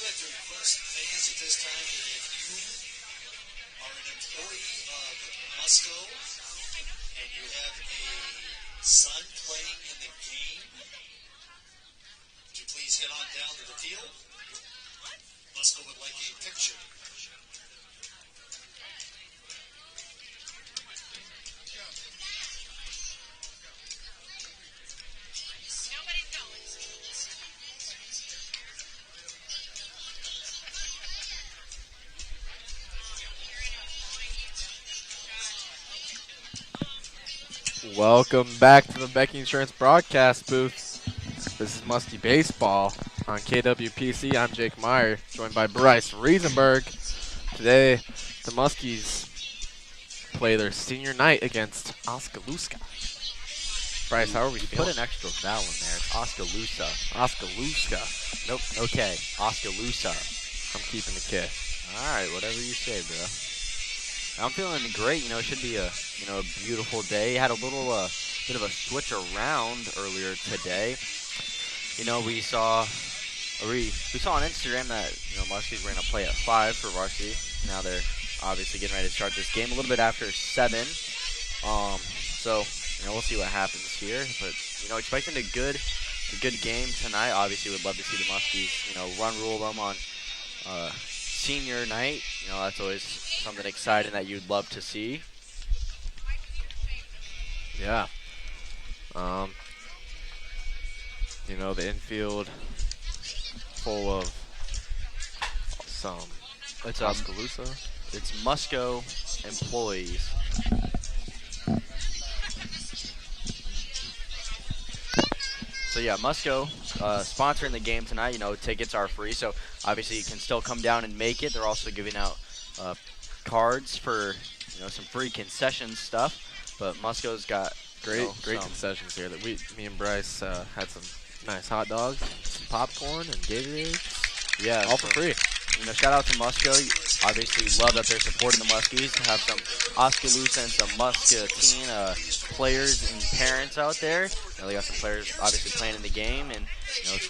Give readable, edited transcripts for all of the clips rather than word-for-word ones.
like to request fans at this time that if you are an employee of Musco and you have a son playing in the game, would you please head on down to the field? Musco would like a picture. Welcome back to the Becky Insurance broadcast booth. This is Muskie Baseball on KWPC. I'm Jake Meyer, joined by Bryce Riesenberg. Today, the Muskies play their senior night against Oskaloosa. Bryce, how are we feeling? Put an extra vowel in there. It's Oskaloosa. Oskaloosa. Nope, no K. Oskaloosa. I'm keeping the K. All right, whatever you say, bro. I'm feeling great. It should be a beautiful day. Had a little bit of a switch around earlier today. We saw on Instagram that Muskies were gonna play at 5 for varsity. Now they're obviously getting ready to start this game a little bit after 7. So we'll see what happens here. But expecting a good game tonight. Obviously, would love to see the Muskies run rule them on senior night. That's always something exciting that you'd love to see. Yeah. The infield full of some Oskaloosa. It's Musco employees. So yeah, Musco sponsoring the game tonight. Tickets are free, so obviously you can still come down and make it. They're also giving out cards for some free concession stuff. But Musco's got great concessions here. That me and Bryce had some nice hot dogs, some popcorn, and Gatorades. Yeah, all for free. Shout out to Musco. Obviously, love that they're supporting the Muskies. Have some Oskaloosa and some Muscatine players and parents out there. They got some players obviously playing in the game, and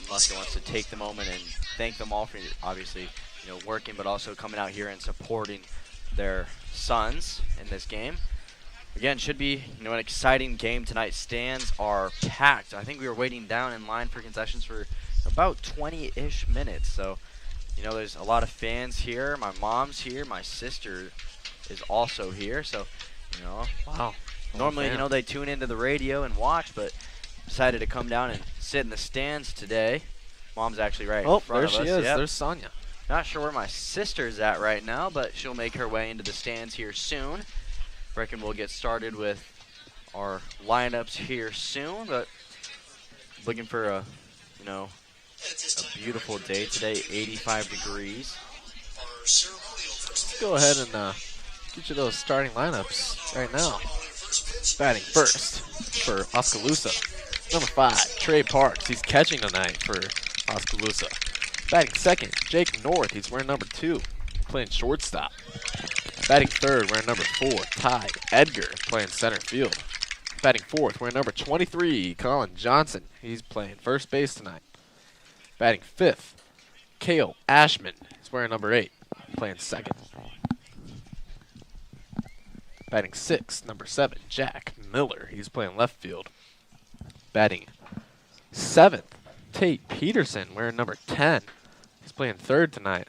Musco wants to take the moment and thank them all for obviously working, but also coming out here and supporting their sons in this game. Again, should be an exciting game tonight. Stands are packed. I think we were waiting down in line for concessions for about 20-ish minutes. So, there's a lot of fans here. My mom's here. My sister is also here. So, wow. Normally, they tune into the radio and watch, but decided to come down and sit in the stands today. Mom's actually right in front of us. There she is. Yep. There's Sonia. Not sure where my sister's at right now, but she'll make her way into the stands here soon. Reckon we'll get started with our lineups here soon, but looking for a beautiful day today, 85 degrees. Let's go ahead and get you those starting lineups right now. Batting first for Oskaloosa, number 5, Trey Parks. He's catching tonight for Oskaloosa. Batting second, Jake North. He's wearing number 2, playing shortstop. Batting third, wearing number 4, Ty Edgar, playing center field. Batting fourth, wearing number 23, Colin Johnson. He's playing first base tonight. Batting fifth, Kale Ashman. He's wearing number 8, playing second. Batting sixth, number 7, Jack Miller. He's playing left field. Batting seventh, Tate Peterson, wearing number 10. He's playing third tonight.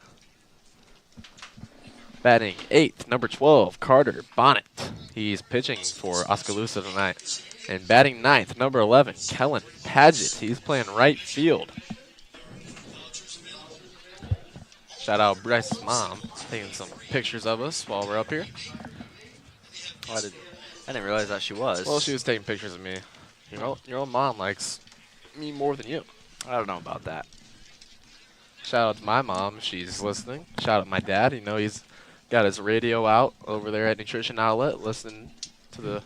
Batting 8th, number 12, Carter Bonnet. He's pitching for Oskaloosa tonight. And batting 9th, number 11, Kellen Paget. He's playing right field. Shout out Bryce's mom, taking some pictures of us while we're up here. Oh, I didn't realize that she was. Well, she was taking pictures of me. Your own mom likes me more than you. I don't know about that. Shout out to my mom. She's listening. Shout out to my dad. He's got his radio out over there at Nutrition Outlet, listening to the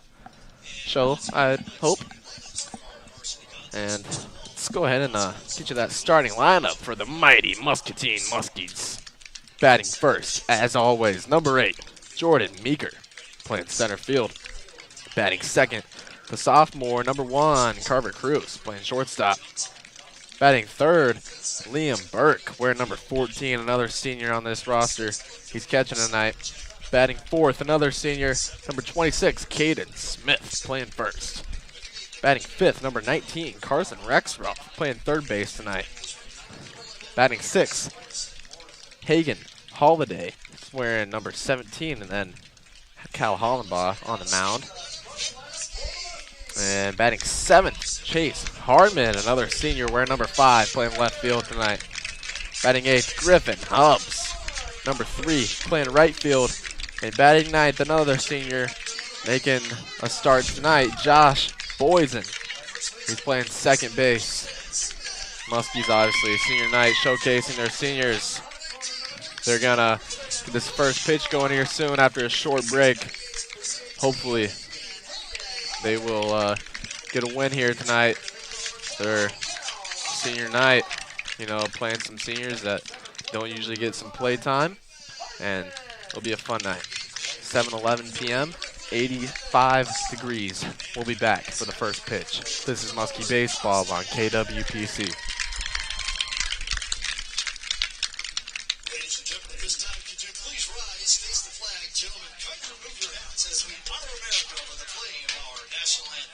show, I hope. And let's go ahead and get you that starting lineup for the mighty Muscatine Muskies. Batting first, as always, number 8, Jordan Meeker, playing center field. Batting second, the sophomore, number 1, Carver Cruz, playing shortstop. Batting third, Liam Burke, wearing number 14, another senior on this roster. He's catching tonight. Batting fourth, another senior, number 26, Caden Smith, playing first. Batting fifth, number 19, Carson Rexroth, playing third base tonight. Batting sixth, Hagen Holiday, wearing number 17, and then Cal Hollenbaugh on the mound. And batting seventh, Chase Harmon, another senior wearing number 5, playing left field tonight. Batting eighth, Griffin Hubbs, number 3, playing right field. And batting ninth, another senior making a start tonight, Josh Boysen. He's playing second base. Muskies, obviously, senior night, showcasing their seniors. They're going to get this first pitch going here soon after a short break. Hopefully, they will get a win here tonight. Their senior night, playing some seniors that don't usually get some play time. And it'll be a fun night. 7:11 p.m., 85 degrees. We'll be back for the first pitch. This is Muskie Baseball on KWPC. Ladies and gentlemen, at this time, could you please rise, face the flag, gentlemen, kindly remove your hats as we honor America with the playing of our national anthem.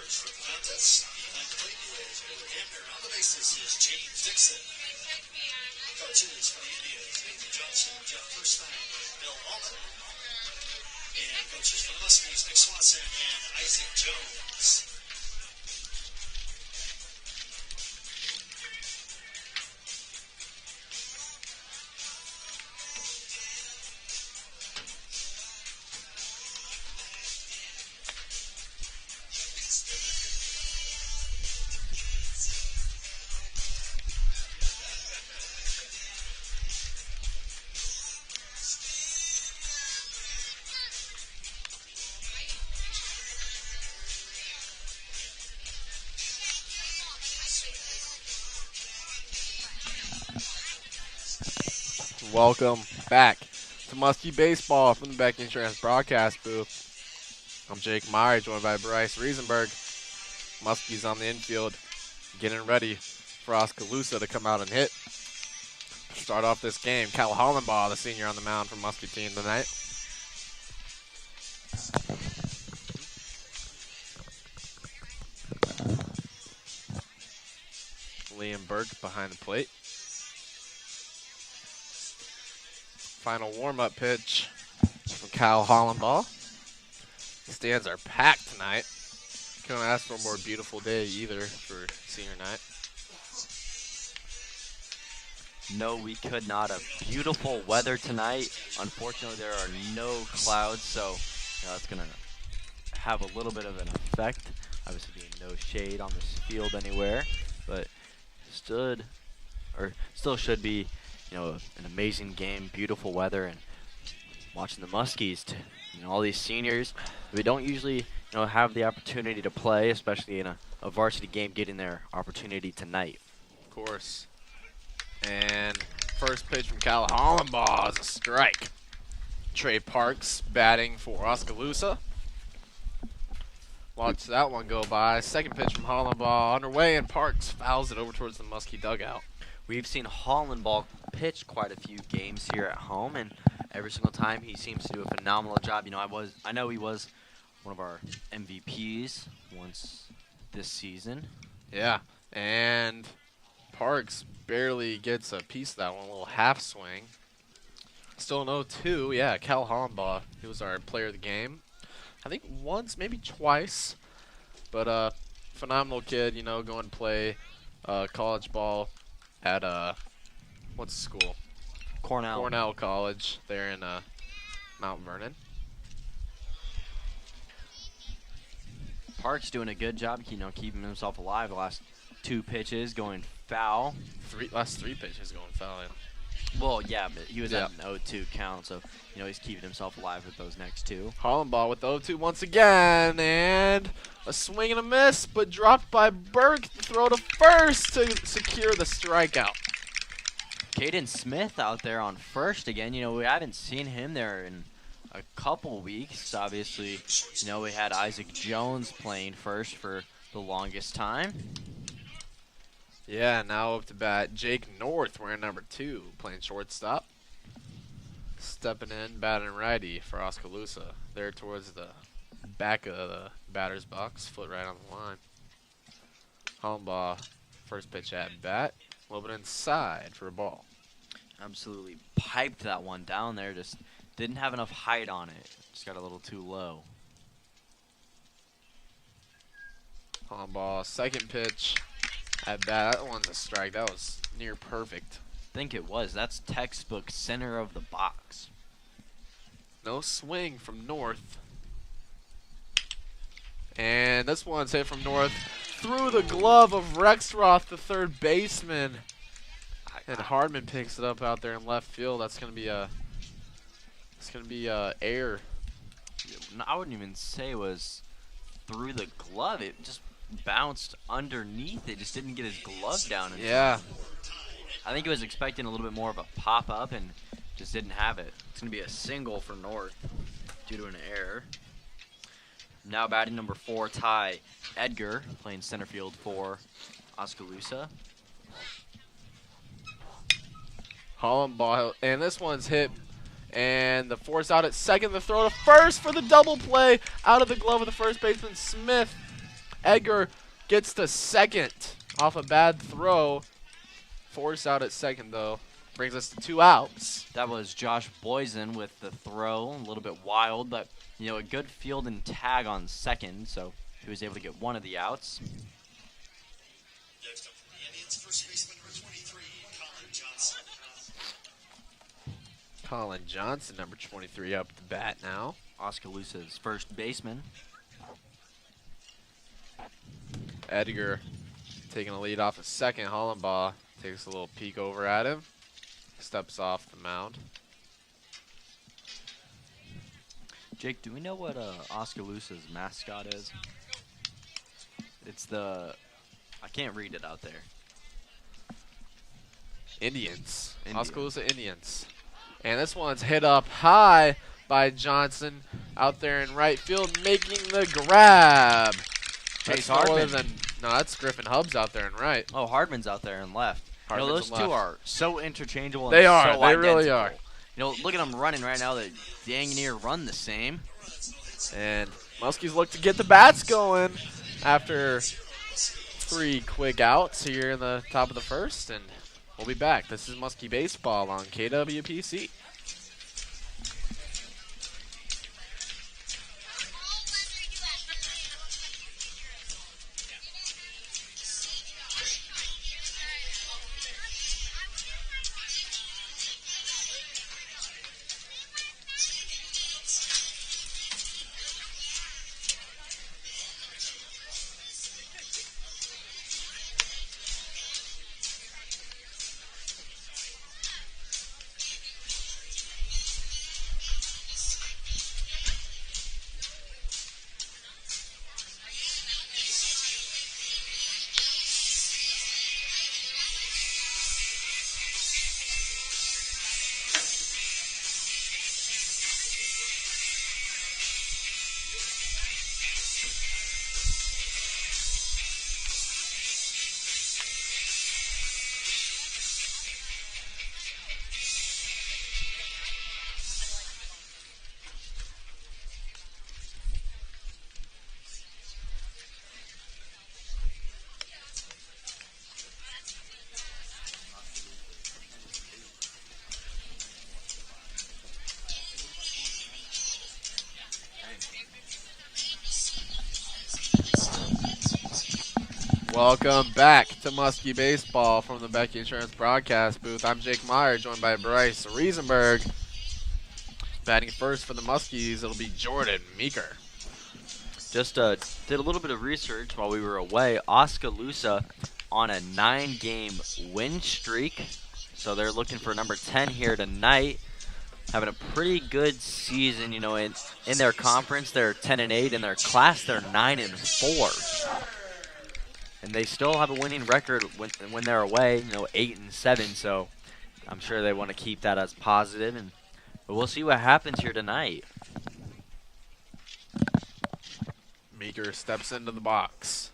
For the contest, behind the plate is Bill Hamner. On the bases is James Dixon. Coaches for the Indians, Nathan Johnson, Jeff Furstein, and Bill Allman. And coaches for the Muskies, Nick Swanson and Isaac Jones. Welcome back to Muskie Baseball from the Beck Insurance broadcast booth. I'm Jake Meyer, joined by Bryce Riesenberg. Muskies on the infield, getting ready for Oskaloosa to come out and hit. Start off this game, Cal Hollenbaugh, the senior on the mound for Muskie team tonight. Liam Burke behind the plate. Final warm-up pitch from Cal Hollenbaugh. Stands are packed tonight. Couldn't ask for a more beautiful day either for senior night. No, we could not. A beautiful weather tonight. Unfortunately, there are no clouds, so that's going to have a little bit of an effect. Obviously, being no shade on this field anywhere, but still should be an amazing game, beautiful weather, and watching the Muskies, all these seniors, we don't usually, have the opportunity to play, especially in a varsity game, getting their opportunity tonight. Of course. And first pitch from Cal Hollenbaugh is a strike. Trey Parks batting for Oskaloosa. Watch that one go by. Second pitch from Hollenbaugh underway, and Parks fouls it over towards the Muskie dugout. We've seen Hollenbaugh pitch quite a few games here at home, and every single time he seems to do a phenomenal job. You know, I know he was one of our MVPs once this season. Yeah, and Parks barely gets a piece of that one, a little half swing. Still an 0-2. Yeah, Cal Hollenbaugh, he was our player of the game. I think once, maybe twice. But phenomenal kid, you know, going to play college ball at, what's the school? Cornell College there in Mount Vernon. Parks doing a good job, you know, keeping himself alive. The last 2 pitches going foul. Last 3 pitches going foul. Yeah. Well, yeah, but he was at an 0-2 count, so, you know, he's keeping himself alive with those next 2. Hollenbaugh with the 0-2 once again, and a swing and a miss, but dropped by Burke. The throw to first to secure the strikeout. Caden Smith out there on first again. You know, we haven't seen him there in a couple weeks. Obviously, you know, we had Isaac Jones playing first for the longest time. Yeah, now up to bat, Jake North wearing number 2, playing shortstop. Stepping in, batting righty for Oskaloosa. There towards the back of the batter's box, foot right on the line. Hollenbaugh, first pitch at bat, a little bit inside for a ball. Absolutely piped that one down there, just didn't have enough height on it. Just got a little too low. Hollenbaugh, second pitch at bat. That one's a strike. That was near perfect. I think it was. That's textbook center of the box. No swing from North. And this one's hit from North through the glove of Rexroth, the third baseman. And Hardman picks it up out there in left field. That's gonna be a air. I wouldn't even say it was through the glove. It just bounced underneath. It just didn't get his glove down. Yeah. I think he was expecting a little bit more of a pop up and just didn't have it. It's gonna be a single for North due to an error. Now batting number 4, Ty Edgar, playing center field for Oskaloosa. Hollenbaugh, and this one's hit, and the force out at second. The throw to first for the double play out of the glove of the first baseman Smith. Edgar gets to second off a bad throw. Force out at second, though. Brings us to 2 outs. That was Josh Boysen with the throw, a little bit wild, but you know, a good field and tag on second, so he was able to get one of the outs. Next up for the Indians, first baseman number 23, Colin Johnson. Colin Johnson, number 23, up at the bat now. Oskaloosa's first baseman. Edgar taking a lead off a second. Hollenbaugh takes a little peek over at him. Steps off the mound. Jake, do we know what Oskaloosa's mascot is? It's the... I can't read it out there. Indians. Oskaloosa Indians. And this one's hit up high by Johnson out there in right field, making the grab. Chase That's no other Hardman. no, that's Griffin Hubbs out there in right. Oh, Hardman's out there and left. You know, Hardman's those in two left. are so interchangeable. They and are. So They really identical. are. You know, look at them running right now. They dang near run the same. And Muskies look to get the bats going after 3 quick outs here in the top of the first, and we'll be back. This is Muskie Baseball on KWPC. Welcome back to Muskie Baseball from the Becky Insurance broadcast booth. I'm Jake Meyer, joined by Bryce Riesenberg. Batting first for the Muskies, it'll be Jordan Meeker. Just did a little bit of research while we were away. Oskaloosa on a 9-game win streak, so they're looking for number 10 here tonight. Having a pretty good season, you know. In their conference, they're 10-8. In their class, they're 9-4. And they still have a winning record when they're away, you know, 8-7. So I'm sure they want to keep that as positive, but we'll see what happens here tonight. Meeker steps into the box.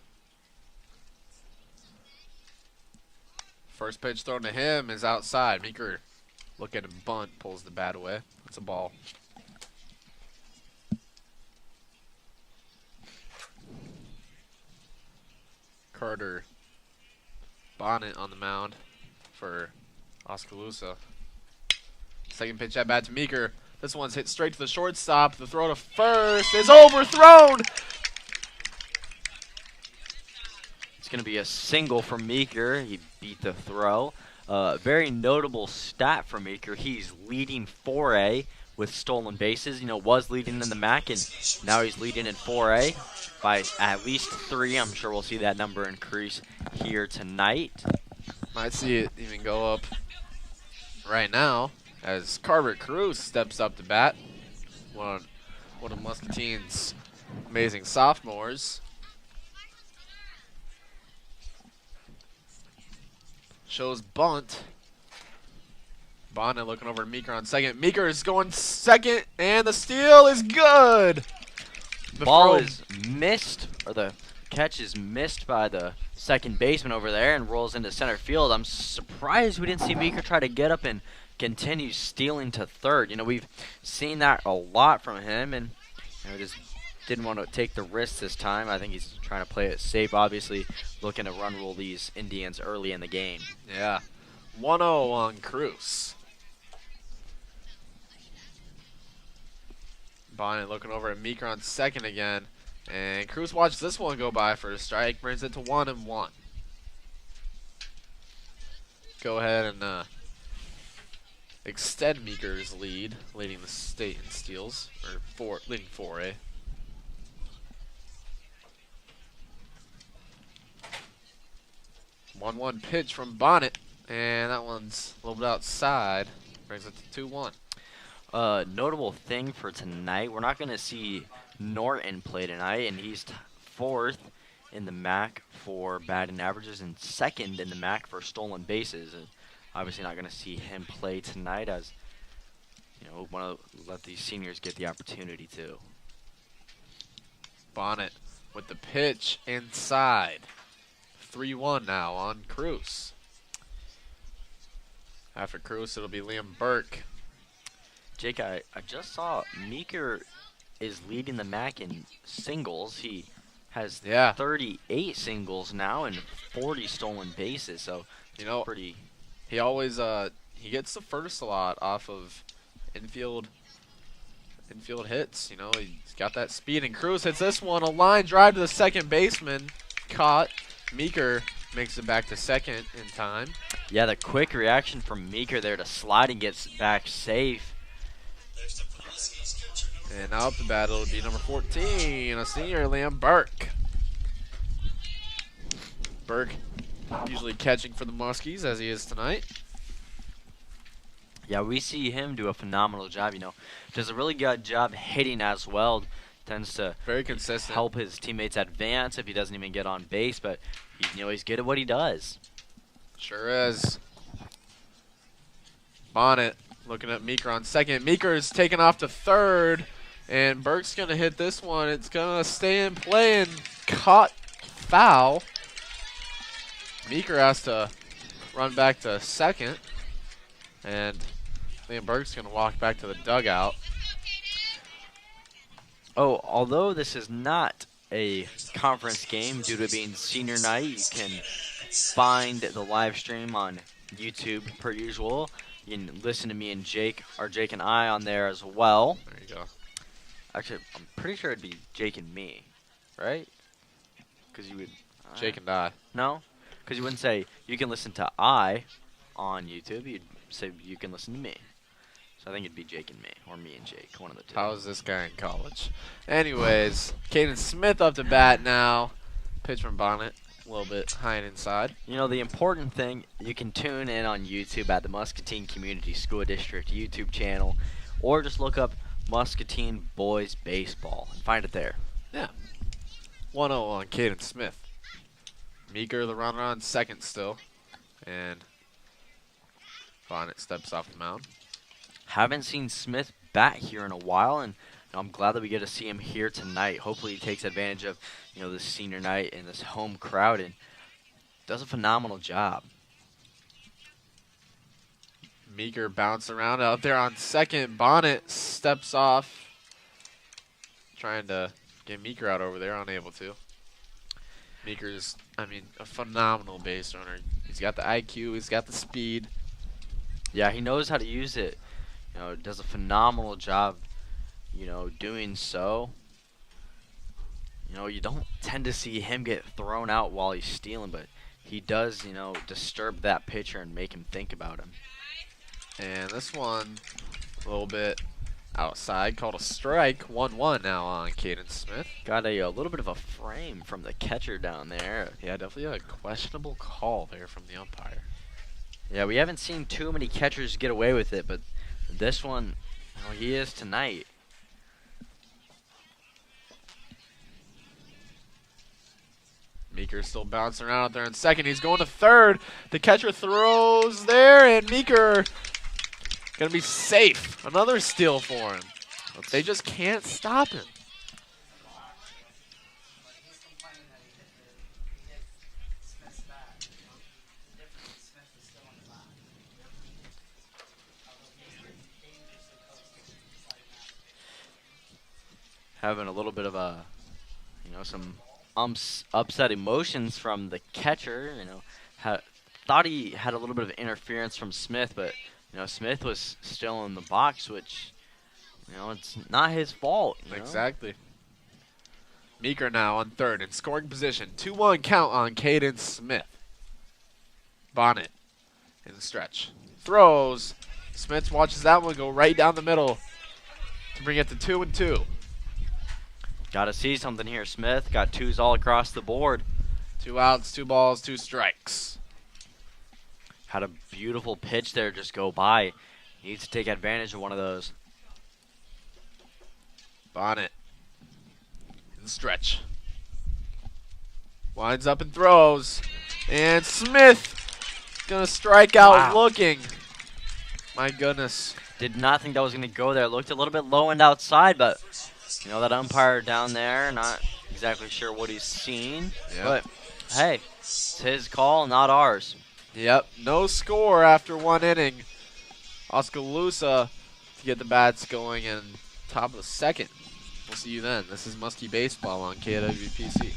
First pitch thrown to him is outside. Meeker looking at bunt, pulls the bat away. It's a ball. Carter Bonnet on the mound for Oskaloosa. Second pitch at bat to Meeker. This one's hit straight to the shortstop. The throw to first is overthrown. It's going to be a single for Meeker. He beat the throw. Very notable stat for Meeker. He's leading 4A with stolen bases. You know, was leading in the MAC, and now he's leading in 4A by at least 3. I'm sure we'll see that number increase here tonight. Might see it even go up right now as Carver Cruz steps up to bat. One of Muscatine's amazing sophomores. Shows bunt. Bonnet looking over at Meeker on second. Meeker is going second, and the steal is good. The ball is missed, or the catch is missed by the second baseman over there and rolls into center field. I'm surprised we didn't see Meeker try to get up and continue stealing to third. You know, we've seen that a lot from him, and you know, just didn't want to take the risk this time. I think he's trying to play it safe, obviously looking to run rule these Indians early in the game. Yeah. 1-0 on Cruz. Bonnet looking over at Meeker on second again. And Cruz watched this one go by for a strike. Brings it to 1-1. Go ahead and extend Meeker's lead, leading the state in steals, or leading 4A. One pitch from Bonnet, and that one's a little bit outside. Brings it to 2-1. Notable thing for tonight, we're not going to see Norton play tonight, and he's 4th in the MAC for batting averages and 2nd in the MAC for stolen bases. And obviously not going to see him play tonight, as you know, want to let these seniors get the opportunity to. Bonnet with the pitch inside. 3-1 now on Cruz. After Cruz, it'll be Liam Burke. Jake, I just saw Meeker is leading the MAC in singles. He has 38 singles now and 40 stolen bases. So, you know, pretty. He always he gets the first a lot off of infield hits. You know, he's got that speed. And Cruz hits this one, a line drive to the second baseman, caught. Meeker makes it back to second in time. Yeah, the quick reaction from Meeker there to slide and gets back safe. And now up the bat, it'll be number 14, a senior, Liam Burke. Burke usually catching for the Muskies, as he is tonight. Yeah, we see him do a phenomenal job. You know, does a really good job hitting as well. Tends to very consistent, help his teammates advance if he doesn't even get on base, but he's good at what he does. Sure is. Bonnet looking at Meeker on second. Meeker is taken off to third, and Burke's going to hit this one. It's going to stay in play and caught foul. Meeker has to run back to second, and Liam Burke's going to walk back to the dugout. Oh, although this is not a conference game due to it being senior night, you can find the live stream on YouTube per usual. You can listen to me and Jake and I on there as well. There you go. Actually, I'm pretty sure it'd be Jake and me, right? Because you would, Jake and I. No? Because you wouldn't say you can listen to I on YouTube. You'd say you can listen to me. So I think it'd be Jake and me, or me and Jake, one of the two. How is this guy in college? Anyways, Caden Smith up to bat now. Pitch from Bonnet, a little bit high and inside. You know, the important thing, you can tune in on YouTube at the Muscatine Community School District YouTube channel, or just look up Muscatine Boys Baseball and find it there. Yeah. 1-0 on Caden Smith. Meeker, the runner, on second still. And Bonnet steps off the mound. Haven't seen Smith bat here in a while, and I'm glad that we get to see him here tonight. Hopefully he takes advantage of, this senior night and this home crowd and does a phenomenal job. Meeker bounced around out there on second. Bonnet steps off. Trying to get Meeker out over there, unable to. Meeker's, a phenomenal base runner. He's got the IQ, he's got the speed. Yeah, he knows how to use it. Does a phenomenal job, doing so. You don't tend to see him get thrown out while he's stealing, but he does, disturb that pitcher and make him think about him. And this one, a little bit outside, called a strike. 1-1 now on Caden Smith. Got a little bit of a frame from the catcher down there. Yeah, definitely a questionable call there from the umpire. Yeah, we haven't seen too many catchers get away with it, but this one, he is tonight. Meeker still bouncing around out there in second. He's going to third. The catcher throws there, and Meeker going to be safe. Another steal for him. They just can't stop him. Having a little bit of a, some upset emotions from the catcher. Thought he had a little bit of interference from Smith, but Smith was still in the box, which it's not his fault. Exactly. Meeker now on third in scoring position. 2-1 count on Caden Smith. Bonnet in the stretch. Throws. Smith watches that one go right down the middle to bring it to 2-2. Got to see something here, Smith. Got twos all across the board. 2 outs, 2 balls, 2 strikes. Had a beautiful pitch there just go by. He needs to take advantage of one of those. Bonnet in the stretch. Winds up and throws. And Smith going to strike out looking. My goodness. Did not think that was going to go there. Looked a little bit low and outside, but that umpire down there, not exactly sure what he's seen. Yep. But, hey, it's his call, not ours. Yep, no score after 1 inning. Oskaloosa to get the bats going in top of the second. We'll see you then. This is Muskie Baseball on KWPC.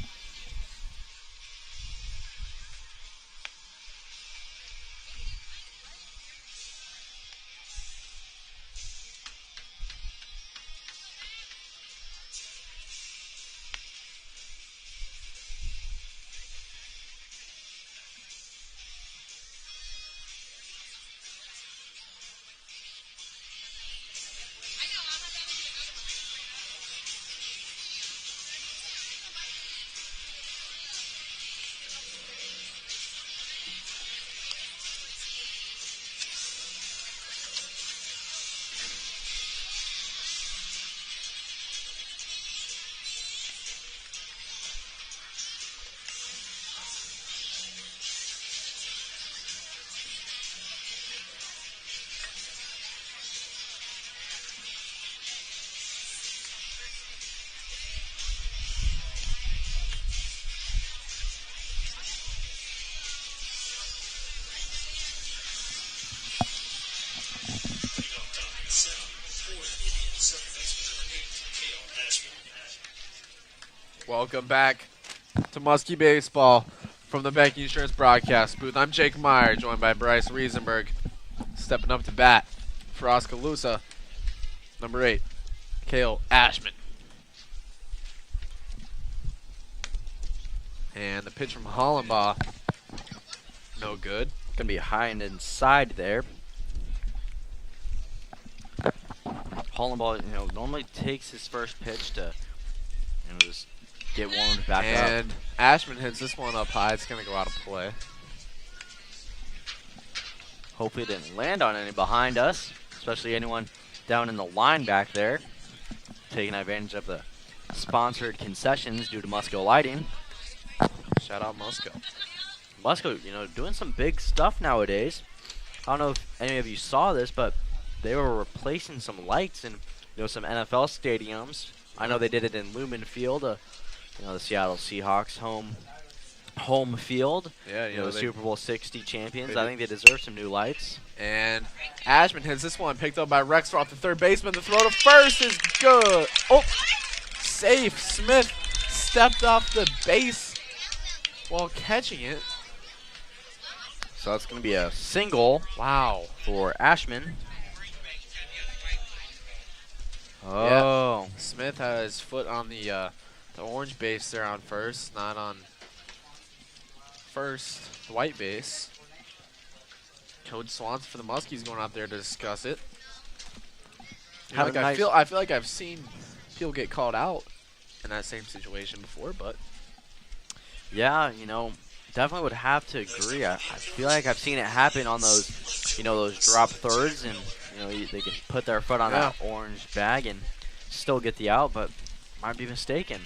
Welcome back to Muskie Baseball from the Bank Insurance broadcast booth. I'm Jake Meyer, joined by Bryce Riesenberg, stepping up to bat for Oskaloosa. Number 8, Cale Ashman. And the pitch from Hollenbaugh. No good. Gonna be high and inside there. Hollenbaugh, normally takes his first pitch to, just get warmed back up. And Ashman hits this one up high. It's gonna go out of play. Hopefully it didn't land on any behind us, especially anyone down in the line back there, taking advantage of the sponsored concessions due to Musco Lighting. Shout out Musco. Musco, doing some big stuff nowadays. I don't know if any of you saw this, but they were replacing some lights in some NFL stadiums. I know they did it in Lumen Field, the Seattle Seahawks home field. Yeah, the Super Bowl 60 champions. I think they deserve some new lights. And Ashman hits this one, picked up by Rex off the third baseman. The throw to first is good. Oh, safe. Smith stepped off the base while catching it. So that's going to be a single. Wow. For Ashman. Oh. Yep. Smith had his foot on the orange base there on first, not on first, the white base. Coach Swanson for the Muskies going out there to discuss it. I feel like I've seen people get called out in that same situation before, but yeah, definitely would have to agree. I feel like I've seen it happen on those, those drop thirds, and they can put their foot on that orange bag and still get the out, but might be mistaken.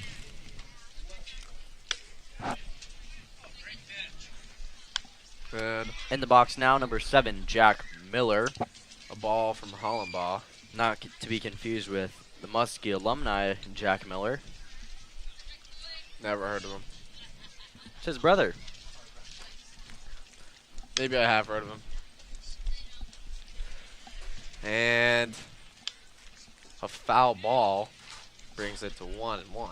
Good. In the box now, number 7, Jack Miller. A ball from Hollenbaugh. Not to be confused with the Muskie alumni, Jack Miller. Never heard of him. It's his brother. Maybe I have heard of him. And a foul ball brings it to 1-1.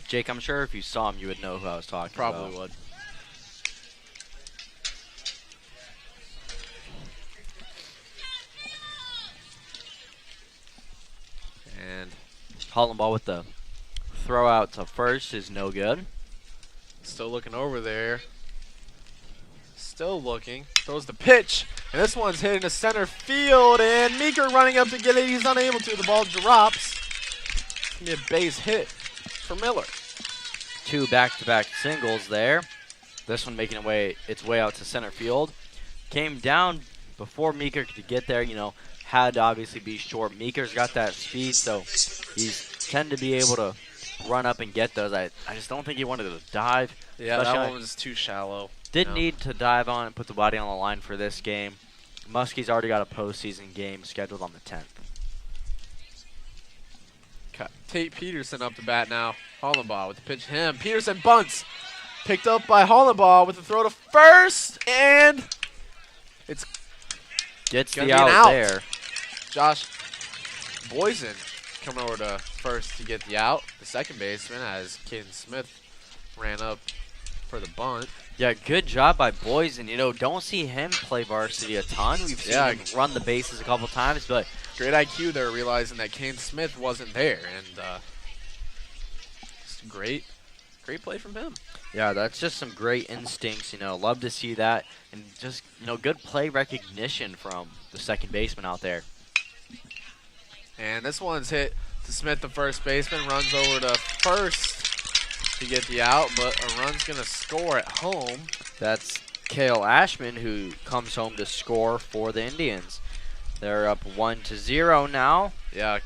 Jake, I'm sure if you saw him, you would know who I was talking about. Probably would. And Hollenbaugh with the throw out to first is no good. Still looking over there. Still looking. Throws the pitch. And this one's hitting the center field. And Meeker running up to get it. He's unable to. The ball drops. It's going to be a base hit for Miller. 2 back-to-back singles there. This one making its way out to center field. Came down before Meeker could get there. Had to obviously be short. Meeker's got that speed, so he's tend to be able to run up and get those. I just don't think he wanted to dive. Yeah, that one was too shallow. Didn't need to dive on and put the body on the line for this game. Muskie's already got a postseason game scheduled on the 10th. Tate Peterson up to bat now. Hollenbaugh with the pitch to him. Peterson bunts. Picked up by Hollenbaugh with a throw to first. And it's gets the out there. Josh Boysen coming over to first to get the out. The second baseman as Caden Smith ran up for the bunt. Yeah, good job by Boysen. Don't see him play varsity a ton. We've seen him run the bases a couple times, but great IQ there, realizing that Caden Smith wasn't there, and great play from him. Yeah, that's just some great instincts. Love to see that, and just good play recognition from the second baseman out there. And this one's hit to Smith, the first baseman, runs over to first to get the out, but a run's gonna score at home. That's Cale Ashman, who comes home to score for the Indians. They're up 1-0 now. Yeah,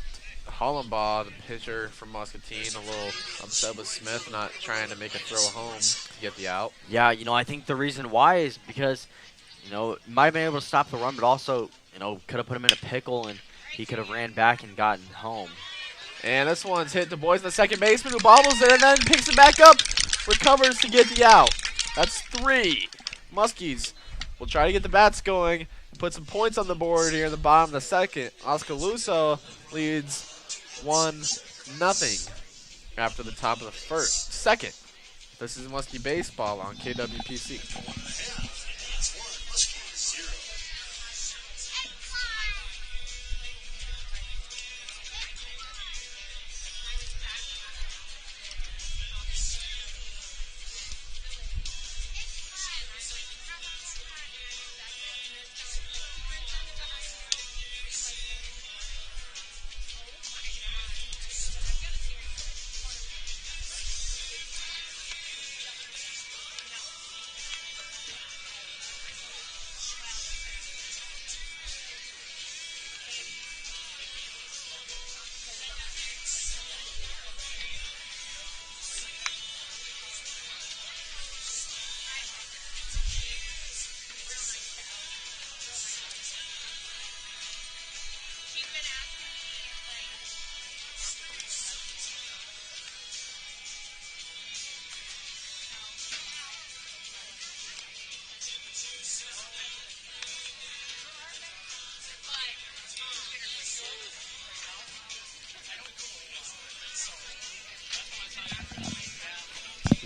Hollenbaugh, the pitcher from Muscatine, a little upset with Smith not trying to make a throw home to get the out. Yeah, I think the reason why is because, might have been able to stop the run, but also, could have put him in a pickle and he could have ran back and gotten home. And this one's hit to Boysen, the second baseman, who bobbles there and then picks it back up, recovers to get the out. That's 3. Muskies will try to get the bats going and put some points on the board here in the bottom of the second. Oskaloosa leads 1-0 after the top of the second. This is Muskie Baseball on KWPC.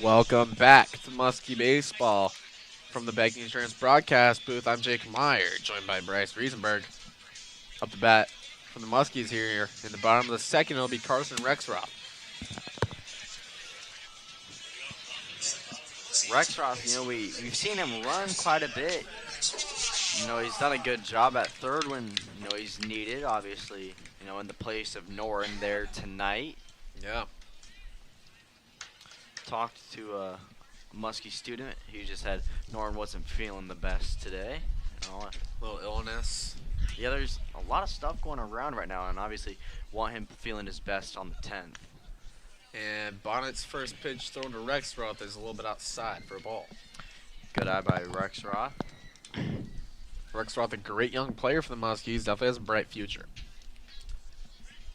Welcome back to Muskie Baseball. From the Banking Insurance broadcast booth, I'm Jake Meyer, joined by Bryce Riesenberg. Up the bat from the Muskies here. In the bottom of the second, it'll be Carson Rexroth. Rexroth, we've seen him run quite a bit. He's done a good job at third when, he's needed, obviously, in the place of Noren there tonight. Yeah. Talked to a Muskie student who just said Noren wasn't feeling the best today. A little illness. Yeah, there's a lot of stuff going around right now, and obviously want him feeling his best on the 10th. And Bonnet's first pitch thrown to Rexroth is a little bit outside for a ball. Good eye by Rexroth. Rexroth, a great young player for the Muskies, definitely has a bright future.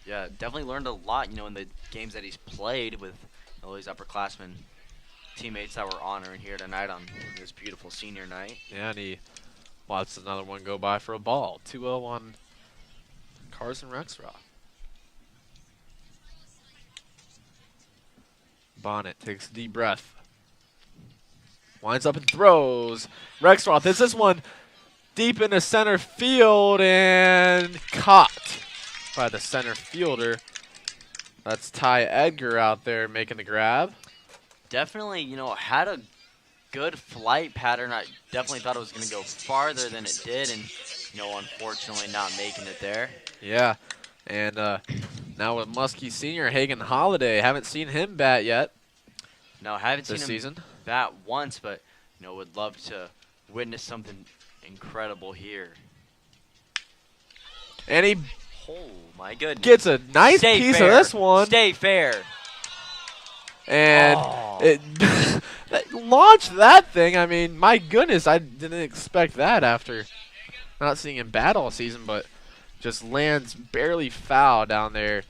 Yeah, definitely learned a lot, in the games that he's played with all these upperclassmen teammates that we're honoring here tonight on this beautiful senior night. Yeah, and he lets another one go by for a ball. 2-0 on Carson Rexroth. Bonnet takes a deep breath. Winds up and throws. Rexroth hits this one deep into center field and caught by the center fielder. That's Ty Edgar out there making the grab. Definitely, had a good flight pattern. I definitely thought it was going to go farther than it did, and, unfortunately not making it there. Yeah, and now with Muskie Sr., Hagen Holiday. Haven't seen him bat yet. No, haven't seen this him season. Bat once, but, would love to witness something incredible here. And he Oh, my goodness. gets a nice Stay piece fair. of this one. Stay fair. And Oh. it launched that thing. I mean, my goodness, I didn't expect that after not seeing him bat all season, but just lands barely foul down there,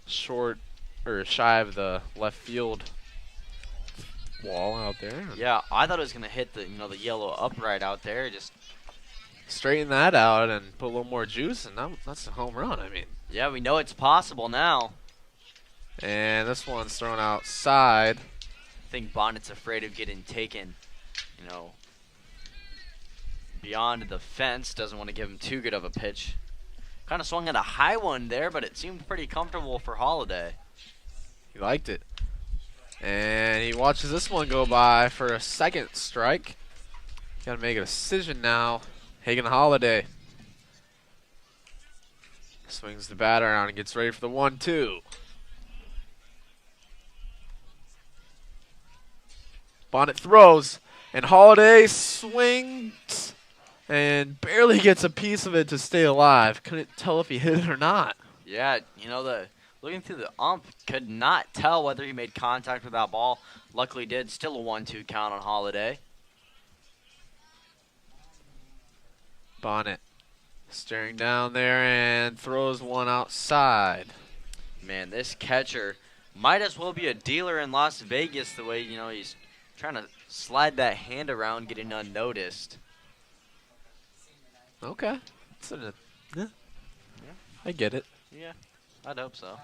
short or shy of the left field wall out there. Yeah, I thought it was going to hit the, the yellow upright out there. Just straighten that out and put a little more juice, and that's a home run. I mean, yeah, we know it's possible now. and this one's thrown outside. I think Bonnet's afraid of getting taken, beyond the fence. Doesn't want to give him too good of a pitch. Kind of swung at a high one there, but it seemed pretty comfortable for Holiday. He liked it. And he watches this one go by for a second strike. Got to make a decision now. Hagen Holiday swings the bat around and gets ready for the 1-2. Bonnet throws, and Holiday swings and barely gets a piece of it to stay alive. Couldn't tell if he hit it or not. Yeah, looking through the ump, could not tell whether he made contact with that ball. Luckily did. Still a 1-2 count on Holiday. Bonnet staring down there and throws one outside. Man, this catcher might as well be a dealer in Las Vegas the way, he's trying to slide that hand around getting unnoticed. Okay. Yeah. I get it. Yeah, I'd hope so.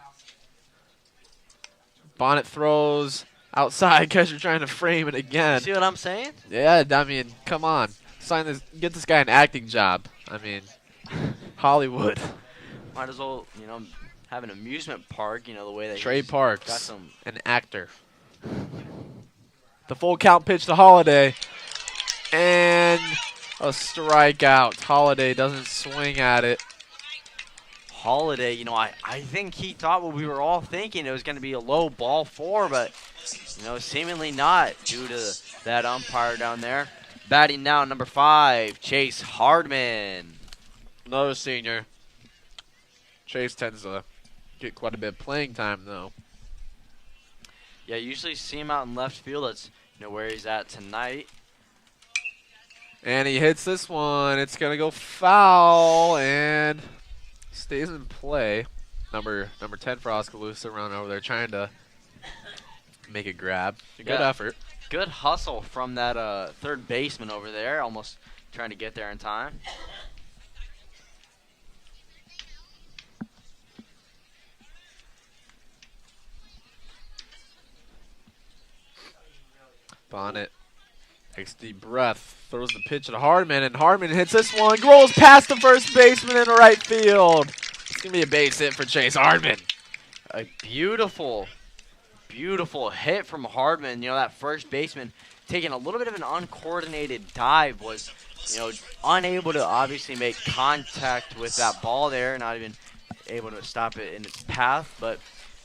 Bonnet throws outside. Catcher trying to frame it again. See what I'm saying? Yeah, I mean, come on. Sign this. Get this guy an acting job. I mean, Hollywood. Might as well, have an amusement park, the way that Trey he's Parks, got some. an actor. The full count pitch to Holiday. And a strikeout. Holiday doesn't swing at it. Holiday, I think he thought what we were all thinking. It was going to be a low ball four, but, seemingly not due to that umpire down there. Batting now, number 5, Chase Hardman. Another senior. Chase tends to get quite a bit of playing time, though. Yeah, usually see him out in left field. That's where he's at tonight. And he hits this one. It's going to go foul and stays in play. Number 10 for Oskaloosa running over there trying to make a grab. Good effort. Good hustle from that third baseman over there. Almost trying to get there in time. Bonnet takes a deep breath, throws the pitch at Hardman, and Hardman hits this one, rolls past the first baseman in right field. It's going to be a base hit for Chase Hardman. A beautiful, beautiful hit from Hardman. You know, that first baseman taking a little bit of an uncoordinated dive was, you know, unable to obviously make contact with that ball there, not even able to stop it in its path. But,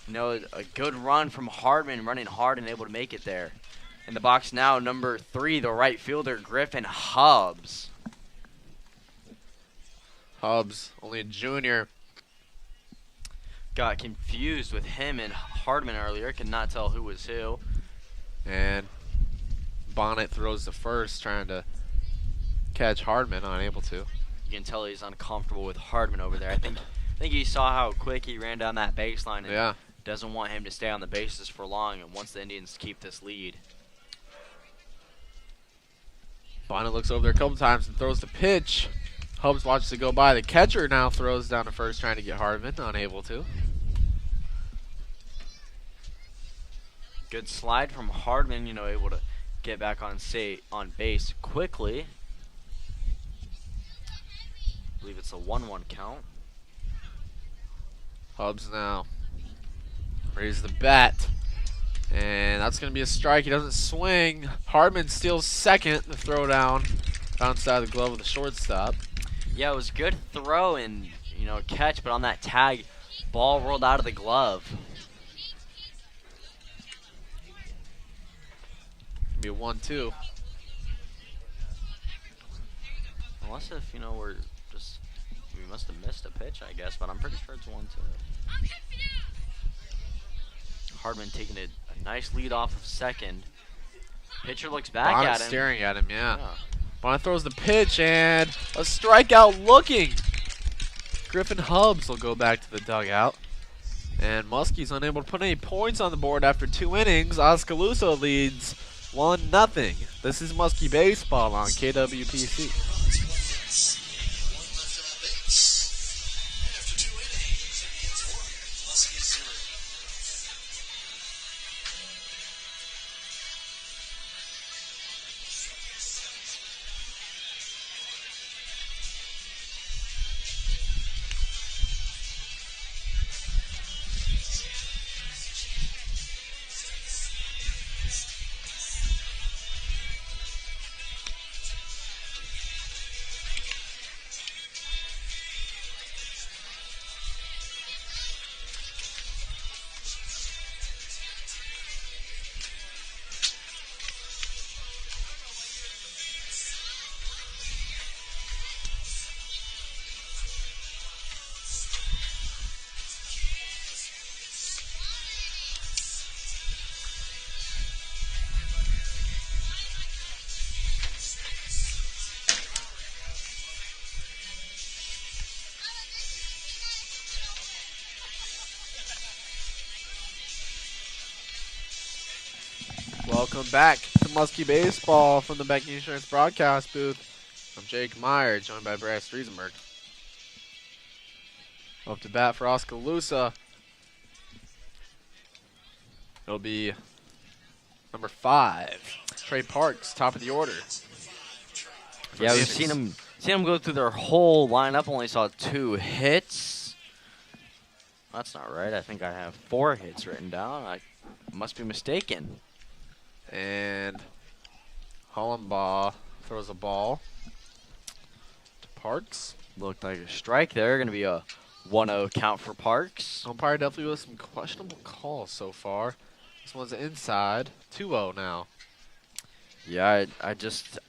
you know, a good run from Hardman, running hard and able to make it there. In the box now, number 3, the right fielder, Griffin Hubbs. Hubbs, only a junior. Got confused with him and Hardman earlier. Could not tell who was who. And Bonnet throws the first, trying to catch Hardman, unable to. You can tell he's uncomfortable with Hardman over there. I think he saw how quick he ran down that baseline and doesn't want him to stay on the bases for long and wants the Indians to keep this lead. Bonnet looks over there a couple times and throws the pitch. Hubbs watches it go by. The catcher now throws down to first, trying to get Hardman, unable to. Good slide from Hardman, you know, able to get back on base quickly. I believe it's a 1-1 count. Hubbs now raises the bat, and that's going to be a strike. He doesn't swing. Hardman steals second. The throw down, bounced out of the glove of the shortstop. Yeah, it was a good throw and, you know, catch, but on that tag, ball rolled out of the glove. Be a 1-2. Unless if, you know, we must have missed a pitch, I guess, but I'm pretty sure it's 1-2. Hardman taking a nice lead off of second. Pitcher looks back Bonnet at him. staring at him, yeah. Bonnet throws the pitch, and a strikeout looking. Griffin Hubbs will go back to the dugout. And Muskie's unable to put any points on the board after 2 innings. Oskaloosa leads 1-0. This is Muskie Baseball on KWPC. Welcome back to Muskie Baseball from the Becky Insurance broadcast booth. I'm Jake Meyer, joined by Brad Striesenberg. Up to bat for Oskaloosa. It'll be number 5, Trey Parks, top of the order. Yeah, we've seen him go through their whole lineup. Only saw 2 hits. That's not right. I think I have 4 hits written down. I must be mistaken. And Hollenbaugh throws a ball to Parks. Looked like a strike there. Going to be a 1-0 count for Parks. Umpire definitely with some questionable calls so far. This one's inside. 2-0 now. Yeah, I just,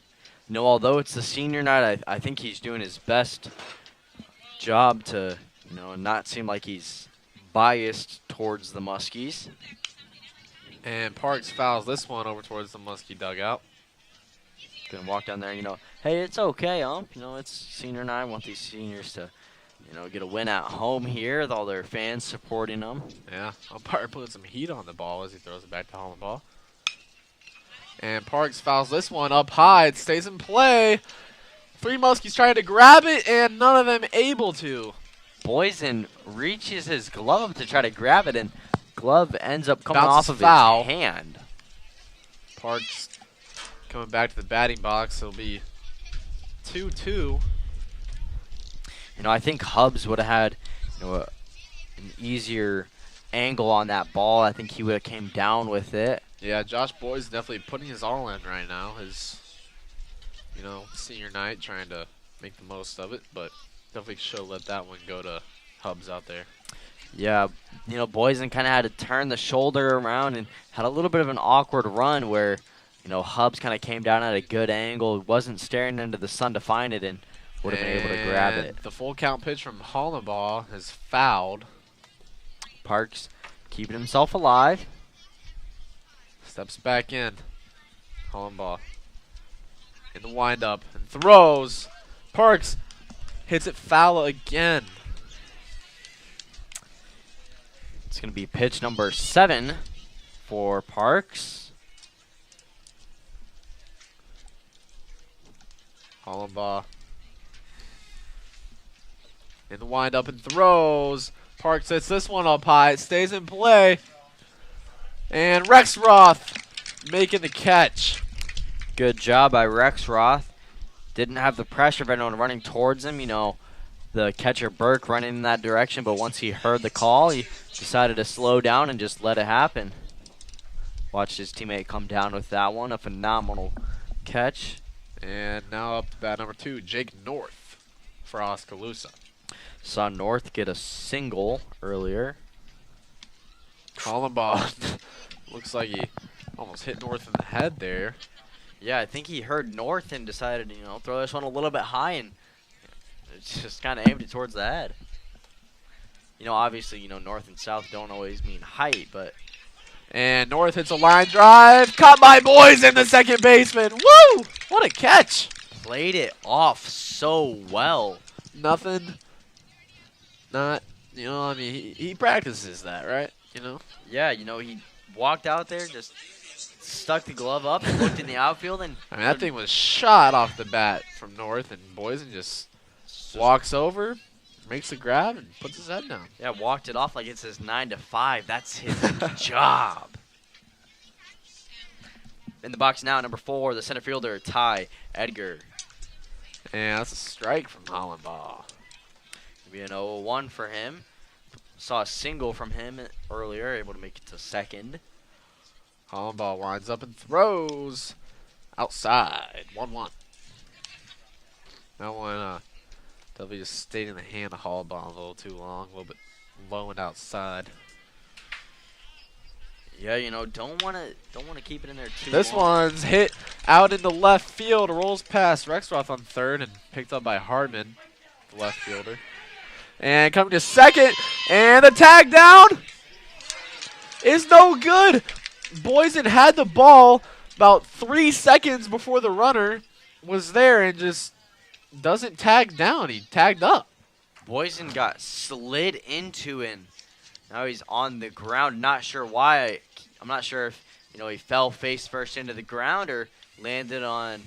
you know, although it's the senior night, I think he's doing his best job to, you know, not seem like he's biased towards the Muskies. And Parks fouls this one over towards the Muskie dugout. Gonna walk down there, you know, hey, it's okay, ump. You know, it's senior night. I want these seniors to, you know, get a win at home here with all their fans supporting them. Yeah, umpire putting some heat on the ball as he throws it back to Hollenbaugh. And Parks fouls this one up high. It stays in play. 3 Muskies trying to grab it, and none of them able to. Boysen reaches his glove up to try to grab it, and glove ends up coming Bounces off of foul. his hand. Parks coming back to the batting box. It'll be 2-2. You know, I think Hubs would have had, an easier angle on that ball. I think he would have came down with it. Yeah, Josh Boyd's definitely putting his all in right now. His, senior night, trying to make the most of it, but definitely should have let that one go to Hubs out there. Yeah, Boysen kind of had to turn the shoulder around and had a little bit of an awkward run where, Hubs kind of came down at a good angle, wasn't staring into the sun to find it, and would have been able to grab it. The full count pitch from Hollenbaugh is fouled. Parks keeping himself alive. Steps back in. Hollenbaugh in the windup and throws. Parks hits it foul again. It's going to be pitch number 7 for Parks. Hollenbaugh in the windup and throws. Parks hits this one up high. It stays in play. And Rexroth making the catch. Good job by Rexroth. Didn't have the pressure of anyone running towards him. The catcher Burke running in that direction, but once he heard the call, he decided to slow down and just let it happen. Watched his teammate come down with that one. A phenomenal catch. And now up to bat number 2, Jake North for Oskaloosa. Saw North get a single earlier. Hollenbaugh looks like he almost hit North in the head there. Yeah, I think he heard North and decided to, throw this one a little bit high and just kind of aimed it towards the head. Obviously, North and South don't always mean height, but. And North hits a line drive. Caught by Boysen, the second baseman. Woo! What a catch. Played it off so well. Nothing. Not, he practices that, right? Yeah, he walked out there, just stuck the glove up and looked in the outfield. And that thing was shot off the bat from North, and Boysen just walks over, makes a grab, and puts his head down. Yeah, walked it off like it says 9 to 5. That's his job. In the box now, number 4, the center fielder, Ty Edgar. And that's a strike from Hollenbaugh. Maybe an 0-1 for him. Saw a single from him earlier, able to make it to second. Hollenbaugh winds up and throws outside. 1-1. That one definitely just stayed in the hand of Hollenbaugh a little too long, a little bit low and outside. Yeah, don't want to keep it in there too This long. one's hit out into left field, rolls past Rexroth on third and picked up by Hardman, the left fielder. And coming to second, and the tag down is no good. Boysen had the ball about 3 seconds before the runner was there and just doesn't tag down. He tagged up. Boysen got slid into and now he's on the ground. Not sure why. I'm not sure if he fell face first into the ground or landed on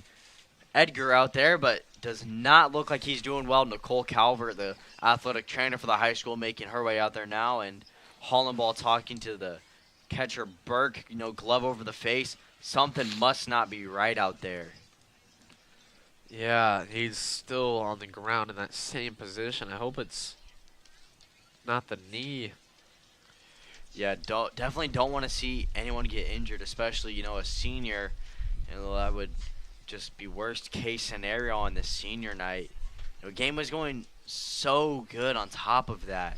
Edgar out there, but does not look like he's doing well. Nicole Calvert, the athletic trainer for the high school, making her way out there now, and Hollenbaugh talking to the catcher Burke, glove over the face. Something must not be right out there. Yeah, he's still on the ground in that same position. I hope it's not the knee. Yeah, definitely don't want to see anyone get injured, especially, a senior. That would just be worst case scenario on the senior night. The game was going so good on top of that.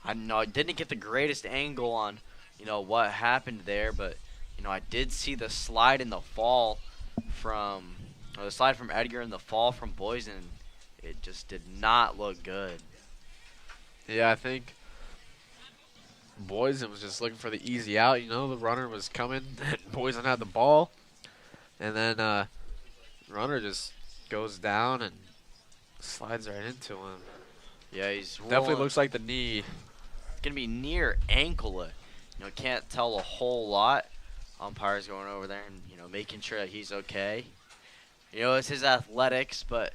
I know I didn't get the greatest angle on, what happened there, but, I did see the slide in the fall from, the slide from Edgar and the fall from Boysen. It just did not look good. Yeah, I think Boysen was just looking for the easy out. The runner was coming, and Boysen had the ball. And then runner just goes down and slides right into him. Yeah, he's definitely looks like the knee. It's going to be near ankle. Can't tell a whole lot. Umpire's going over there and, making sure that he's okay. It's his athletics, but,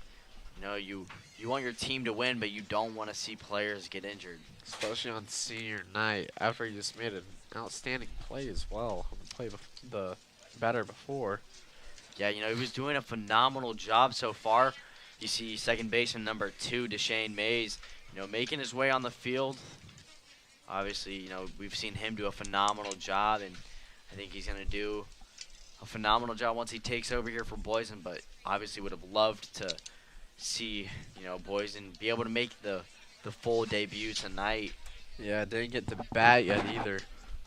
you want your team to win, but you don't want to see players get injured. Especially on senior night, after he just made an outstanding play as well on the batter before. Yeah, he was doing a phenomenal job so far. You see second baseman number 2, Deshane Mays, making his way on the field. Obviously, we've seen him do a phenomenal job, and I think he's going to do a phenomenal job once he takes over here for Boysen, but obviously would have loved to see, Boysen be able to make the full debut tonight. Yeah, didn't get to bat yet either.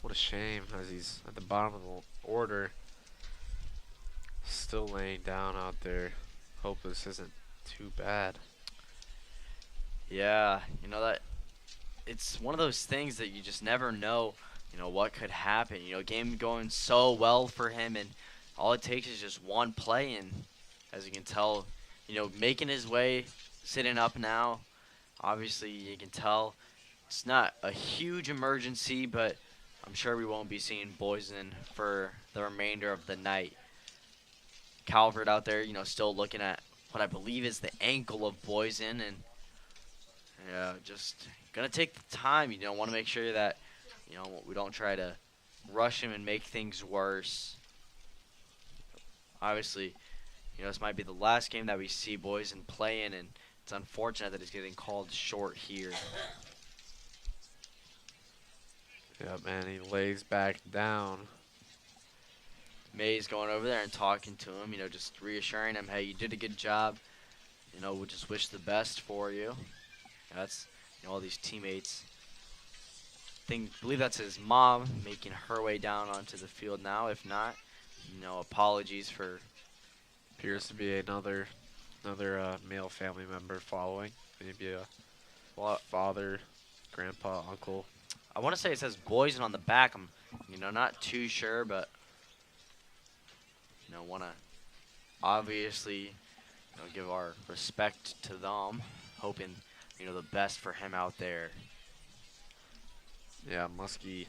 What a shame, as he's at the bottom of the order. Still laying down out there. Hope this isn't too bad. Yeah, that it's one of those things that you just never know, what could happen. Game going so well for him, and all it takes is just one play, and as you can tell, making his way, sitting up now. Obviously, you can tell it's not a huge emergency, but I'm sure we won't be seeing Boysen for the remainder of the night. Calvert out there, still looking at what I believe is the ankle of Boysen, and yeah, just gonna take the time. Want to make sure that we don't try to rush him and make things worse. Obviously, this might be the last game that we see Boysen playing, and it's unfortunate that he's getting called short here. Yeah, man, he lays back down. May's going over there and talking to him, just reassuring him, hey, you did a good job. We'll just wish the best for you. That's, all these teammates. Believe that's his mom making her way down onto the field now. If not, apologies for. Appears to be another male family member following. Maybe a father, grandpa, uncle. I want to say it says Boysen on the back. I'm, not too sure, but want to obviously give our respect to them, hoping the best for him out there. Yeah, Muskie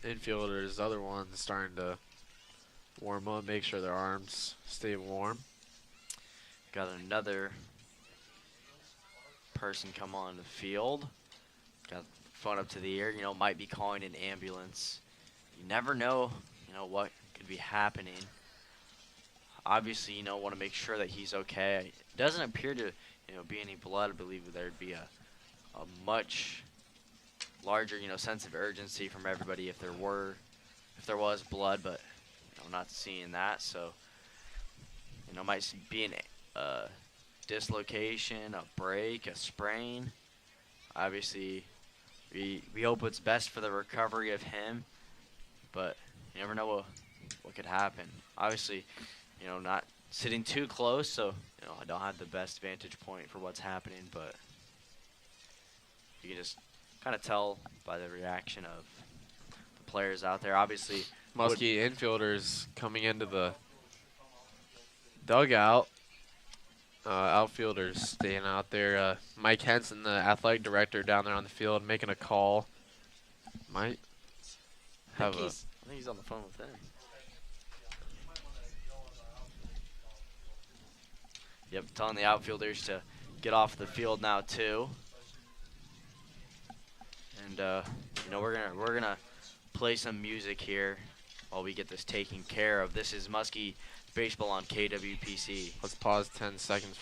infielders, other ones starting to warm up, make sure their arms stay warm. Got another person come on the field. Got the phone up to the ear, might be calling an ambulance. You never know, what could be happening. Obviously, want to make sure that he's okay. It doesn't appear to, be any blood. I believe there'd be a much larger, sense of urgency from everybody if there was blood, but I'm not seeing that. So, might be a dislocation, a break, a sprain. Obviously, we hope what's best for the recovery of him, but you never know what could happen. Obviously, not sitting too close, so I don't have the best vantage point for what's happening, but you can just kind of tell by the reaction of the players out there. Obviously, Muskie infielders coming into the dugout. Outfielders staying out there. Mike Henson, the athletic director, down there on the field making a call. Might have I think he's on the phone with him. Yep, telling the outfielders to get off the field now too. And we're gonna play some music here while we get this taken care of. This is Muskie Baseball on KWPC. Let's pause 10 seconds.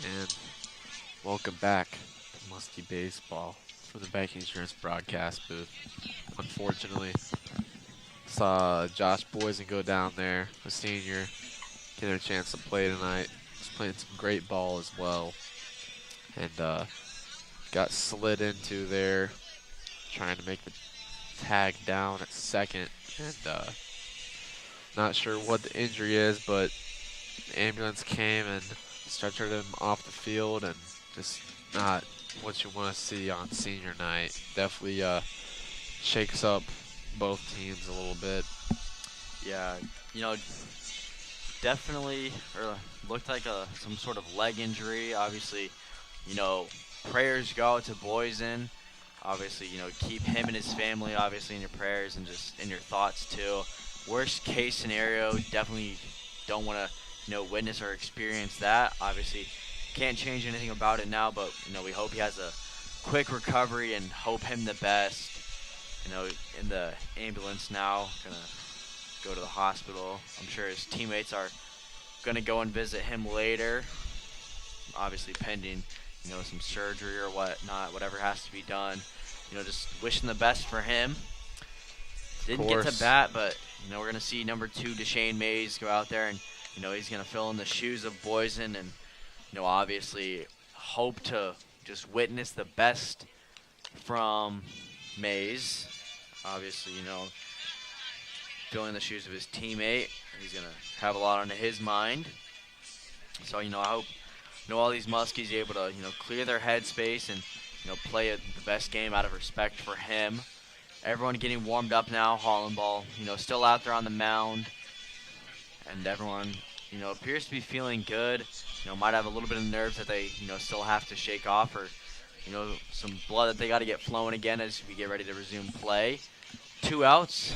And welcome back to Muskie Baseball from the Bank Insurance broadcast booth. Unfortunately, saw Josh Boysen go down there, a senior, get a chance to play tonight. He's playing some great ball as well. And got slid into there, trying to make the tag down at second. And not sure what the injury is, but the ambulance came and stretchered him off the field, and just not what you want to see on senior night. Definitely shakes up both teams a little bit. Yeah, definitely looked like some sort of leg injury. Obviously, prayers go out to Boysen. Obviously, keep him and his family obviously in your prayers and just in your thoughts too. Worst case scenario, definitely don't want to, witness or experience that. Obviously, can't change anything about it now, but, we hope he has a quick recovery and hope him the best. In the ambulance now, gonna go to the hospital. I'm sure his teammates are gonna go and visit him later. Obviously pending, some surgery or whatnot, whatever has to be done. Just wishing the best for him. Didn't get to bat, but we're gonna see number 2 Deshane Mays go out there, and he's gonna fill in the shoes of Boysen, and obviously hope to just witness the best from Mays. Obviously, filling the shoes of his teammate. He's gonna have a lot on his mind. So I hope all these Muskies are able to clear their headspace and play the best game out of respect for him. Everyone getting warmed up now. Hollenball, still out there on the mound, and everyone appears to be feeling good. Might have a little bit of nerves that they still have to shake off, or some blood that they got to get flowing again as we get ready to resume play. 2 outs.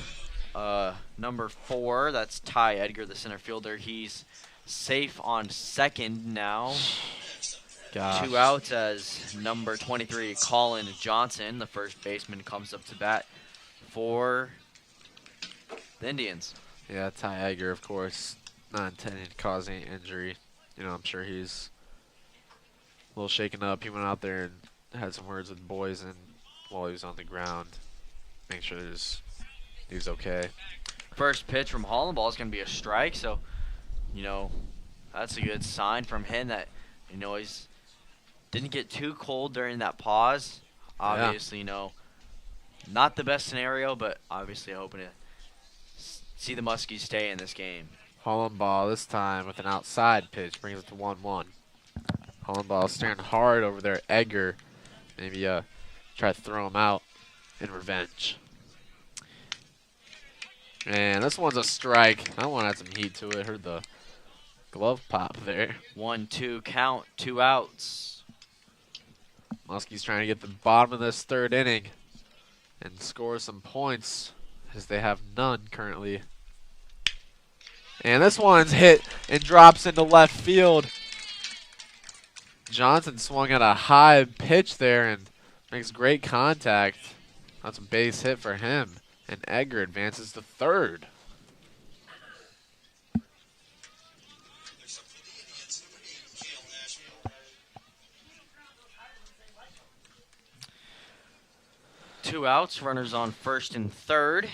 Number 4, that's Ty Edgar, the center fielder. He's safe on second now. Gosh. 2 outs as number 23, Colin Johnson, the first baseman, comes up to bat for the Indians. Yeah, Ty Edgar, of course, not intending to cause any injury. I'm sure he's a little shaken up. He went out there and had some words with Boysen while he was on the ground. Make sure he was okay. First pitch from Hollenball is going to be a strike, so, that's a good sign from him that, he's didn't get too cold during that pause. Obviously, not the best scenario, but obviously hoping to see the Muskies stay in this game. Hollenball this time with an outside pitch brings it to 1-1. Hollenball staring hard over there. Edgar maybe try to throw him out in revenge. And this one's a strike. That one had some heat to it. Heard the glove pop there. 1-2 count, 2 outs. Muskie's trying to get the bottom of this third inning and score some points, as they have none currently. And this one's hit and drops into left field. Johnson swung at a high pitch there and makes great contact. That's a base hit for him. And Edgar advances to third. Two outs, runners on first and third.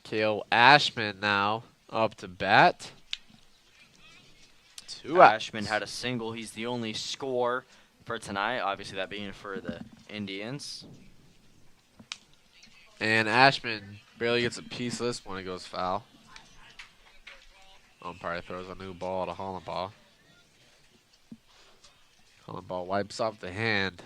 Kale Ashman now up to bat. 2 outs. Ashman had a single. He's the only score for tonight. Obviously, that being for the Indians. And Ashman barely gets a piece of this when it goes foul. Umpire throws a new ball to Hollenball. Hollenball wipes off the hand.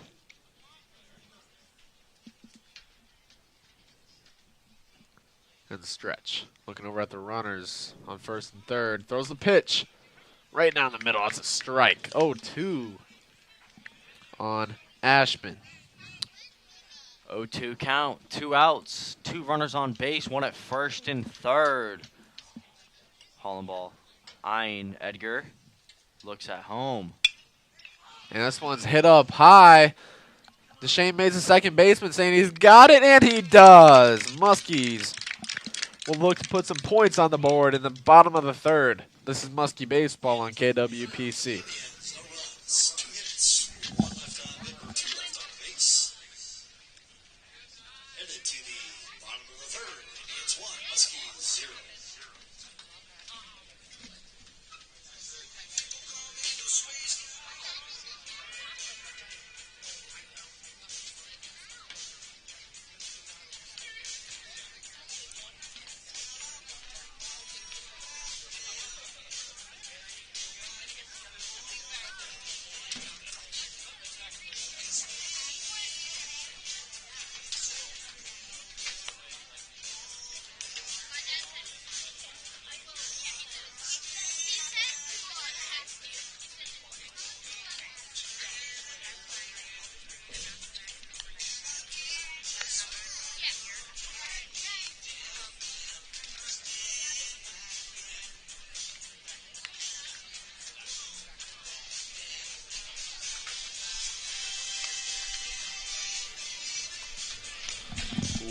And the stretch. Looking over at the runners on first and third. Throws the pitch right down the middle. That's a strike. 0-2 on Ashman. 0-2 count, 2 outs, 2 runners on base, 1 at first and third. Hollenball eyeing Edgar. Looks at home. And this one's hit up high. Deshane Mays, the second baseman, saying he's got it, and he does. Muskies will look to put some points on the board in the bottom of the third. This is Muskie Baseball on KWPC. innings, 2 hits, 1 left on, or 2 left on base. Headed to the bottom of the third. Indians 1, Huskies 0.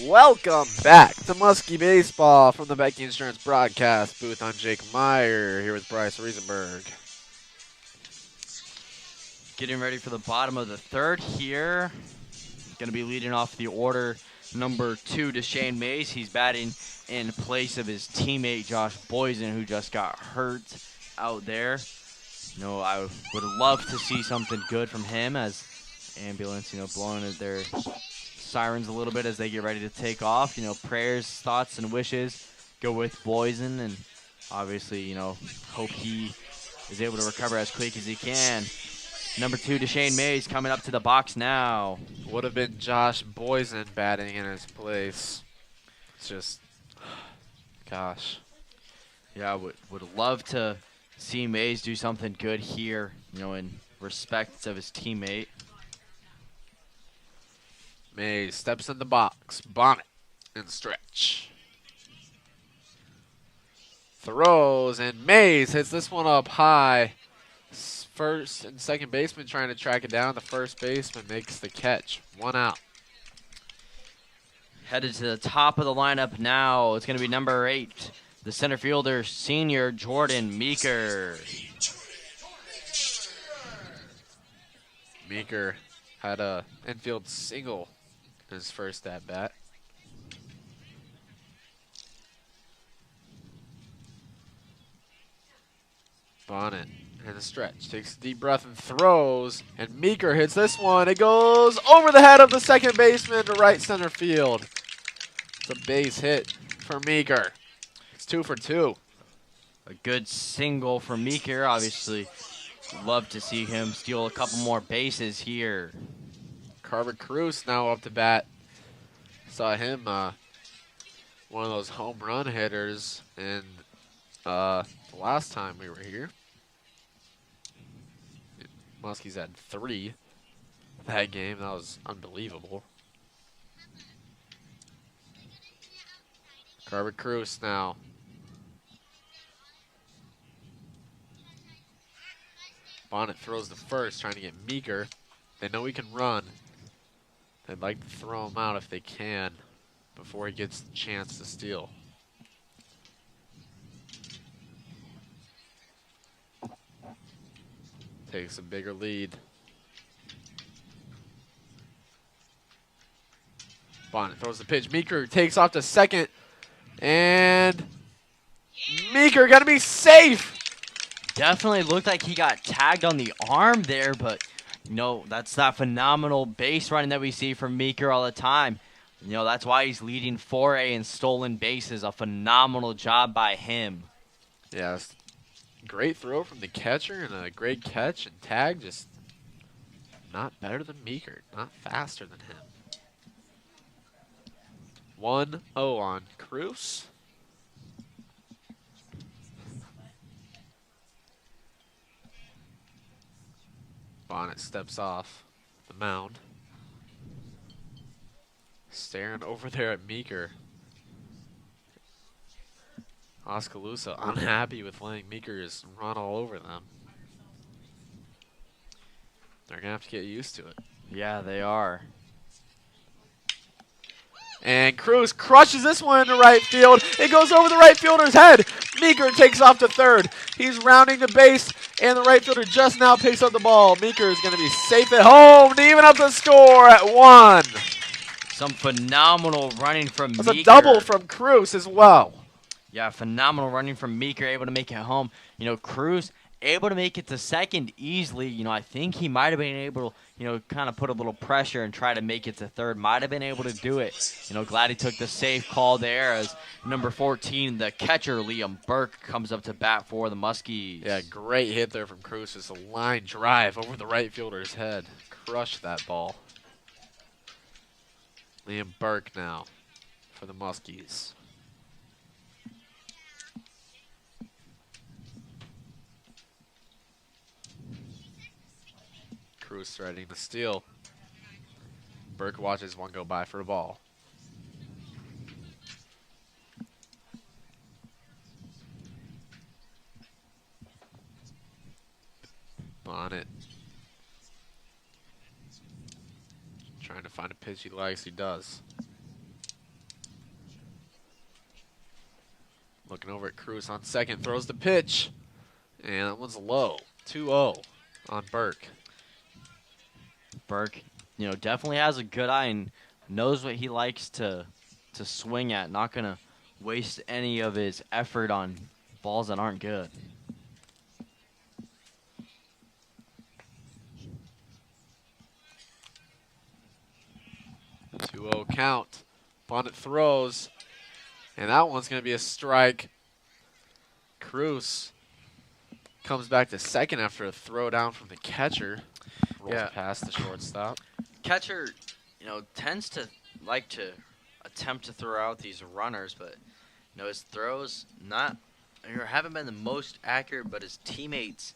Welcome back to Muskie Baseball from the Becky Insurance broadcast booth. I'm Jake Meyer here with Bryce Riesenberg. Getting ready for the bottom of the third here. Going to be leading off the order, number 2, Deshane Mays. He's batting in place of his teammate, Josh Boysen, who just got hurt out there. I would love to see something good from him as ambulance, blowing at their sirens a little bit as they get ready to take off. Prayers, thoughts, and wishes go with Boysen, and obviously, hope he is able to recover as quick as he can. Number 2, Deshane Mays coming up to the box now. Would have been Josh Boysen batting in his place. It's just, gosh. Yeah, I would love to see Mays do something good here, in respect of his teammate. Mays steps in the box, bonnet, and stretch. Throws, and Mays hits this one up high. First and second baseman trying to track it down. The first baseman makes the catch. 1 out. Headed to the top of the lineup now. It's going to be number 8, the center fielder, senior Jordan Meeker. Meeker had a infield single in his first at-bat. Bonnet and a stretch. Takes a deep breath and throws. And Meeker hits this one. It goes over the head of the second baseman to right center field. It's a base hit for Meeker. It's 2 for 2. A good single for Meeker. Obviously, love to see him steal a couple more bases here. Carver Cruz now up to bat. Saw him one of those home run hitters in the last time we were here. Muskies had 3 that game. That was unbelievable. Carver Cruz now. Bonnet throws the first, trying to get Meeker. They know he can run. They'd like to throw him out if they can before he gets the chance to steal. Takes a bigger lead. Bonnet throws the pitch. Meeker takes off to second. And Meeker gonna be safe. Definitely looked like he got tagged on the arm there, but that's that phenomenal base running that we see from Meeker all the time. That's why he's leading 4A in stolen bases. A phenomenal job by him. Yeah, great throw from the catcher and a great catch and tag. Just not better than Meeker, not faster than him. 1-0 on Cruz. Bonnet steps off the mound. Staring over there at Meeker. Oskaloosa unhappy with letting Meeker just run all over them. They're going to have to get used to it. Yeah, they are. And Cruz crushes this one into right field. It goes over the right fielder's head. Meeker takes off to third. He's rounding the base. And the right fielder just now picks up the ball. Meeker is going to be safe at home to even up the score at 1. Some phenomenal running from That's Meeker. a double from Cruz as well. Yeah, phenomenal running from Meeker, able to make it home. Cruz able to make it to second easily. I think he might have been able to, kind of put a little pressure and try to make it to third. Might have been able to do it. Glad he took the safe call there as number 14, the catcher, Liam Burke, comes up to bat for the Muskies. Yeah, great hit there from Cruz. It's a line drive over the right fielder's head. Crushed that ball. Liam Burke now for the Muskies. Cruz threatening the steal. Burke watches one go by for a ball. Bonnet. Trying to find a pitch he likes. He does. Looking over at Cruz on second. Throws the pitch. And that one's low. 2-0 on Burke. Burke, definitely has a good eye and knows what he likes to swing at. Not going to waste any of his effort on balls that aren't good. Two-0 count. Bonnet throws. And that one's going to be a strike. Cruz comes back to second after a throw down from the catcher. Rolls past the shortstop. Catcher, tends to like to attempt to throw out these runners, but his throws haven't been the most accurate, but his teammates,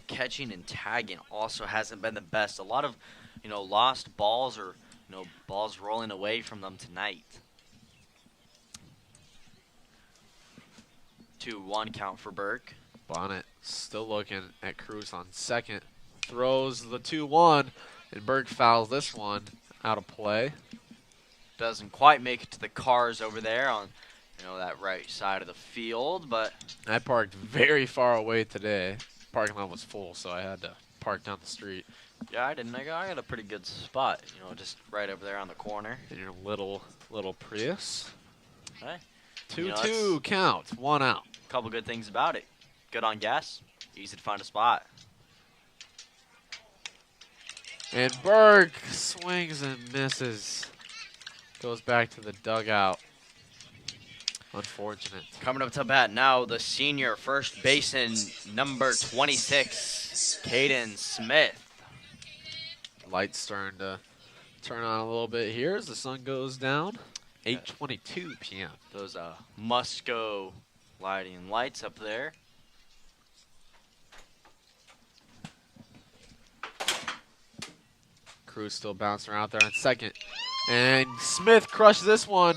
catching and tagging also hasn't been the best. A lot of, lost balls or balls rolling away from them tonight. 2-1 count for Burke. Bonnet still looking at Cruz on second. Throws the 2-1, and Burke fouls this one out of play. Doesn't quite make it to the cars over there on, that right side of the field, but I parked very far away today. Parking lot was full, so I had to park down the street. Yeah, I didn't. I got a pretty good spot, just right over there on the corner. In your little Prius. Hey. 2-2 count, 1 out. Couple good things about it. Good on gas, easy to find a spot. And Burke swings and misses. Goes back to the dugout. Unfortunate. Coming up to bat now, the senior first baseman, number 26, Caden Smith. Lights starting to turn on a little bit here as the sun goes down. 8:22 p.m. Those Musco lighting lights up there. Cruz still bouncing around there on second. And Smith crushed this one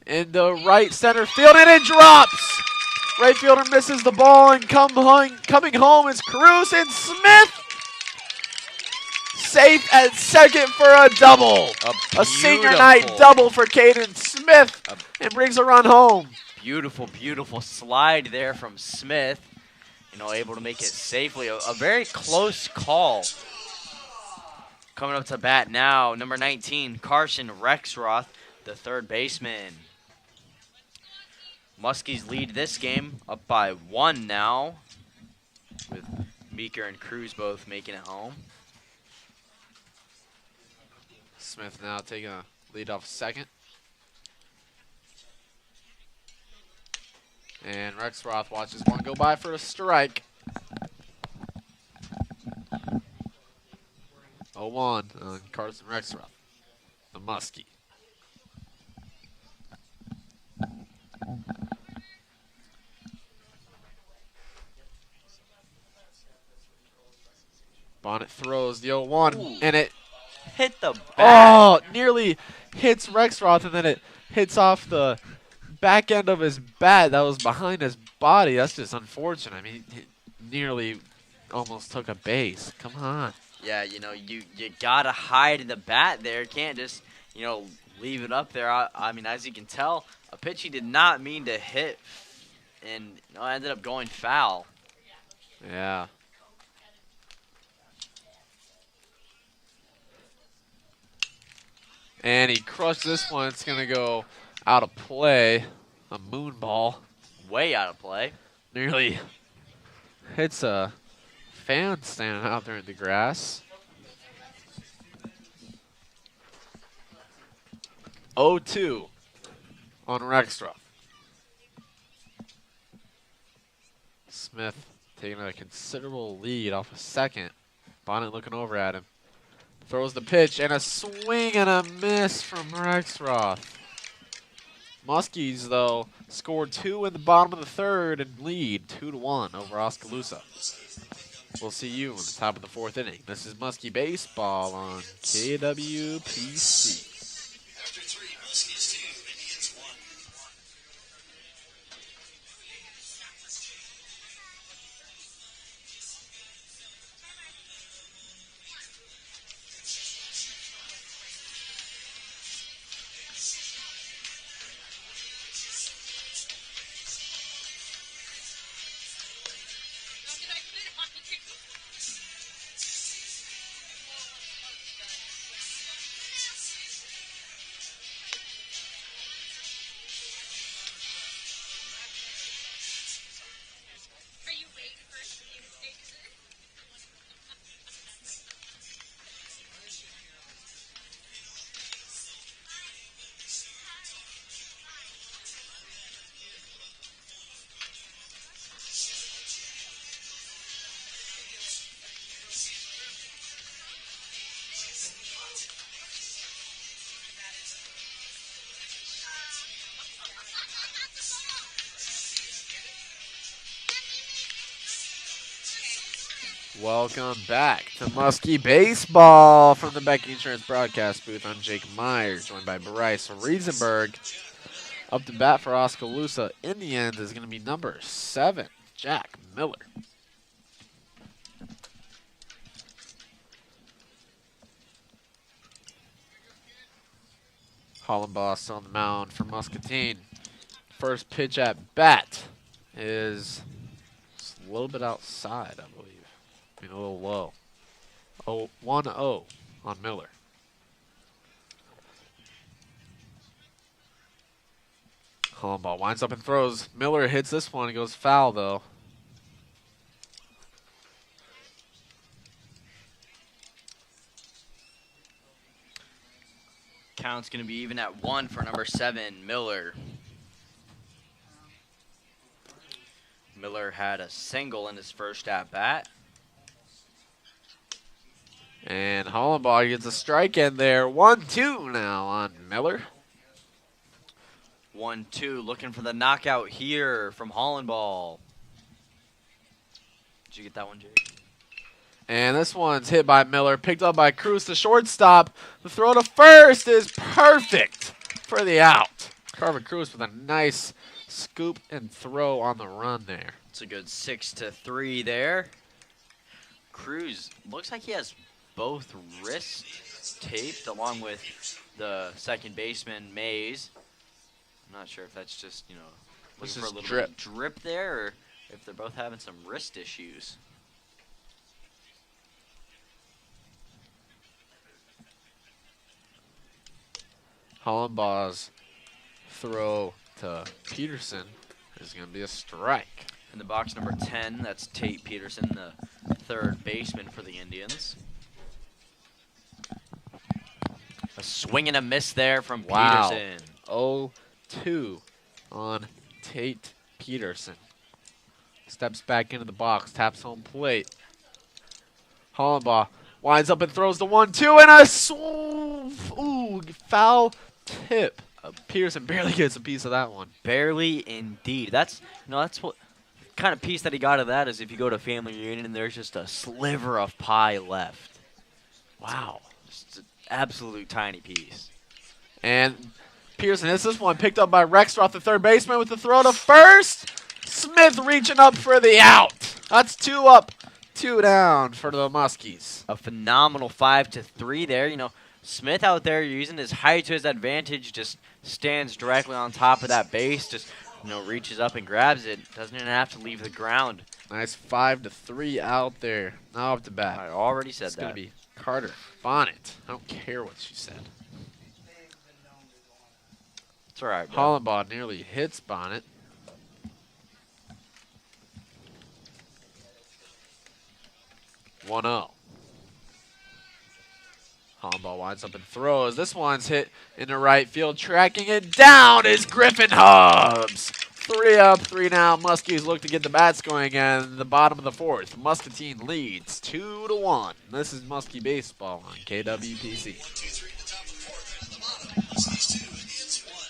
in the right center field, and it drops! Right fielder misses the ball, and coming home is Cruz, and Smith safe at second for a double. A senior night double for Caden Smith, and brings a run home. Beautiful, beautiful slide there from Smith. Able to make it safely. A very close call. Coming up to bat now, number 19, Carson Rexroth, the third baseman. Muskies lead this game up by 1 now, with Meeker and Cruz both making it home. Smith now taking a lead off second. And Rexroth watches one go by for a strike. 0-1 on Carson Rexroth, the Muskie. Bonnet throws the 0-1, and it hit the bat. Oh, nearly hits Rexroth, and then it hits off the back end of his bat that was behind his body. That's just unfortunate. I mean, he nearly almost took a base. Come on. Yeah, you gotta hide the bat there. Can't just, leave it up there. I mean, as you can tell, a pitch he did not mean to hit, and ended up going foul. Yeah. And he crushed this one. It's going to go out of play. A moon ball. Way out of play. Nearly hits a fan standing out there in the grass. 0-2 on Rexroth. Smith taking a considerable lead off a second. Bonnet looking over at him. Throws the pitch, and a swing and a miss from Rexroth. Muskies, though, scored 2 in the bottom of the third and lead 2-1 over Oskaloosa. We'll see you in the top of the 4th inning. This is Muskie Baseball on KWPC. After 3, Muskies 2, Indians 1. Welcome back to Muskie Baseball from the Beck Insurance broadcast booth. I'm Jake Myers, joined by Bryce Riesenberg. Up to bat for Oskaloosa in the end is going to be number 7, Jack Miller. Hollenboss on the mound for Muscatine. First pitch at bat is just a little bit outside, I believe. I mean, a little low. 1-0 on Miller. Hollenball winds up and throws. Miller hits this one. He goes foul, though. Count's going to be even at 1 for number 7, Miller. Miller had a single in his first at-bat. And Hollenball gets a strike in there. 1-2 now on Miller. 1-2, looking for the knockout here from Hollenball. Did you get that one, Jake? And this one's hit by Miller, picked up by Cruz, the shortstop. The throw to first is perfect for the out. Carver Cruz with a nice scoop and throw on the run there. It's a good 6-3 there. Cruz looks like he has both wrists taped along with the second baseman, Mays. I'm not sure if that's just, looking for a little bit of drip there or if they're both having some wrist issues. Hollenball's throw to Peterson is going to be a strike. In the box number 10, that's Tate Peterson, the third baseman for the Indians. A swing and a miss there from Peterson. 0-2 on Tate Peterson. Steps back into the box, taps home plate. Hollenball winds up and throws the 1-2 and foul tip. Peterson barely gets a piece of that one. Barely indeed. That's what kind of piece that he got of that is if you go to family reunion and there's just a sliver of pie left. Wow. Just an absolute tiny piece. And Pearson hits this one, picked up by Rexroth, the third baseman, with the throw to first. Smith reaching up for the out. That's 2 up, 2 down for the Muskies. A phenomenal 5-3 there. Smith out there using his height to his advantage, just stands directly on top of that base, just reaches up and grabs it. Doesn't even have to leave the ground. Nice 5-3 out there. Now up to bat. I already said it's that. It's going to be Carter Bonnet. I don't care what she said. It's all right, bro. Hollenbaugh nearly hits Bonnet. One 0. Hollenbaugh winds up and throws. This one's hit in the right field. Tracking it down is Griffin Hubbs. 3 up, 3 down. Muskies look to get the bats going again in the bottom of the 4th. Muscatine leads 2-1. This is Muskie Baseball on KWPC. 1-2-3 to top of the 4th. And at the bottom, Muskies 2, Indians 1.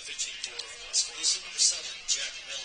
Pitching for Oskaloosa, number 7, Jack Miller.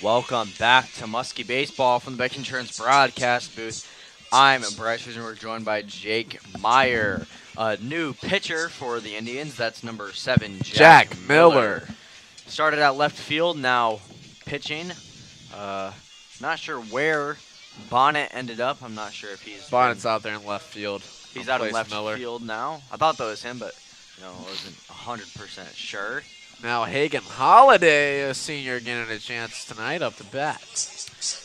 Welcome back to Muskie Baseball from the Beck Insurance broadcast booth. I'm Bryce and we're joined by Jake Meyer, a new pitcher for the Indians. That's number 7, Jack Miller. Started at left field, now pitching. Not sure where Bonnet ended up. I'm not sure if he's Bonnet's out there in left field. He's out in left Miller. field now. I thought that was him, but I wasn't 100% sure. Now Hagen Holiday, a senior, getting a chance tonight up to bat.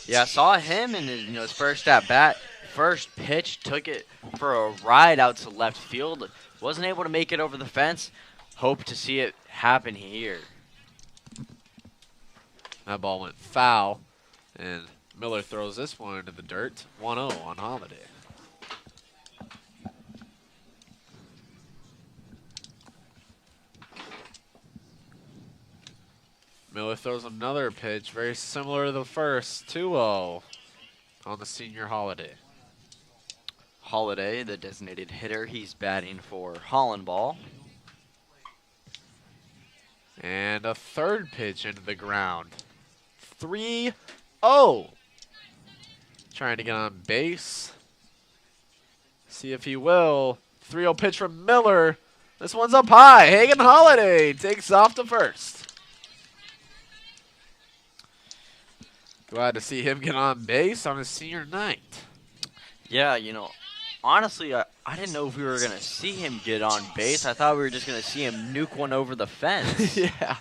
Yeah, I saw him in his first at bat. First pitch, took it for a ride out to left field. Wasn't able to make it over the fence. Hope to see it happen here. That ball went foul, and Miller throws this one into the dirt. 1-0 on Holiday. Miller throws another pitch, very similar to the first. 2-0 on the senior Holiday. Holiday, the designated hitter, he's batting for Hollenball. And a third pitch into the ground. 3-0. Trying to get on base. See if he will. 3-0 pitch from Miller. This one's up high. Hagen Holiday takes off to first. Glad to see him get on base on his senior night. Yeah, honestly, I didn't know if we were going to see him get on base. I thought we were just going to see him nuke one over the fence. Yeah.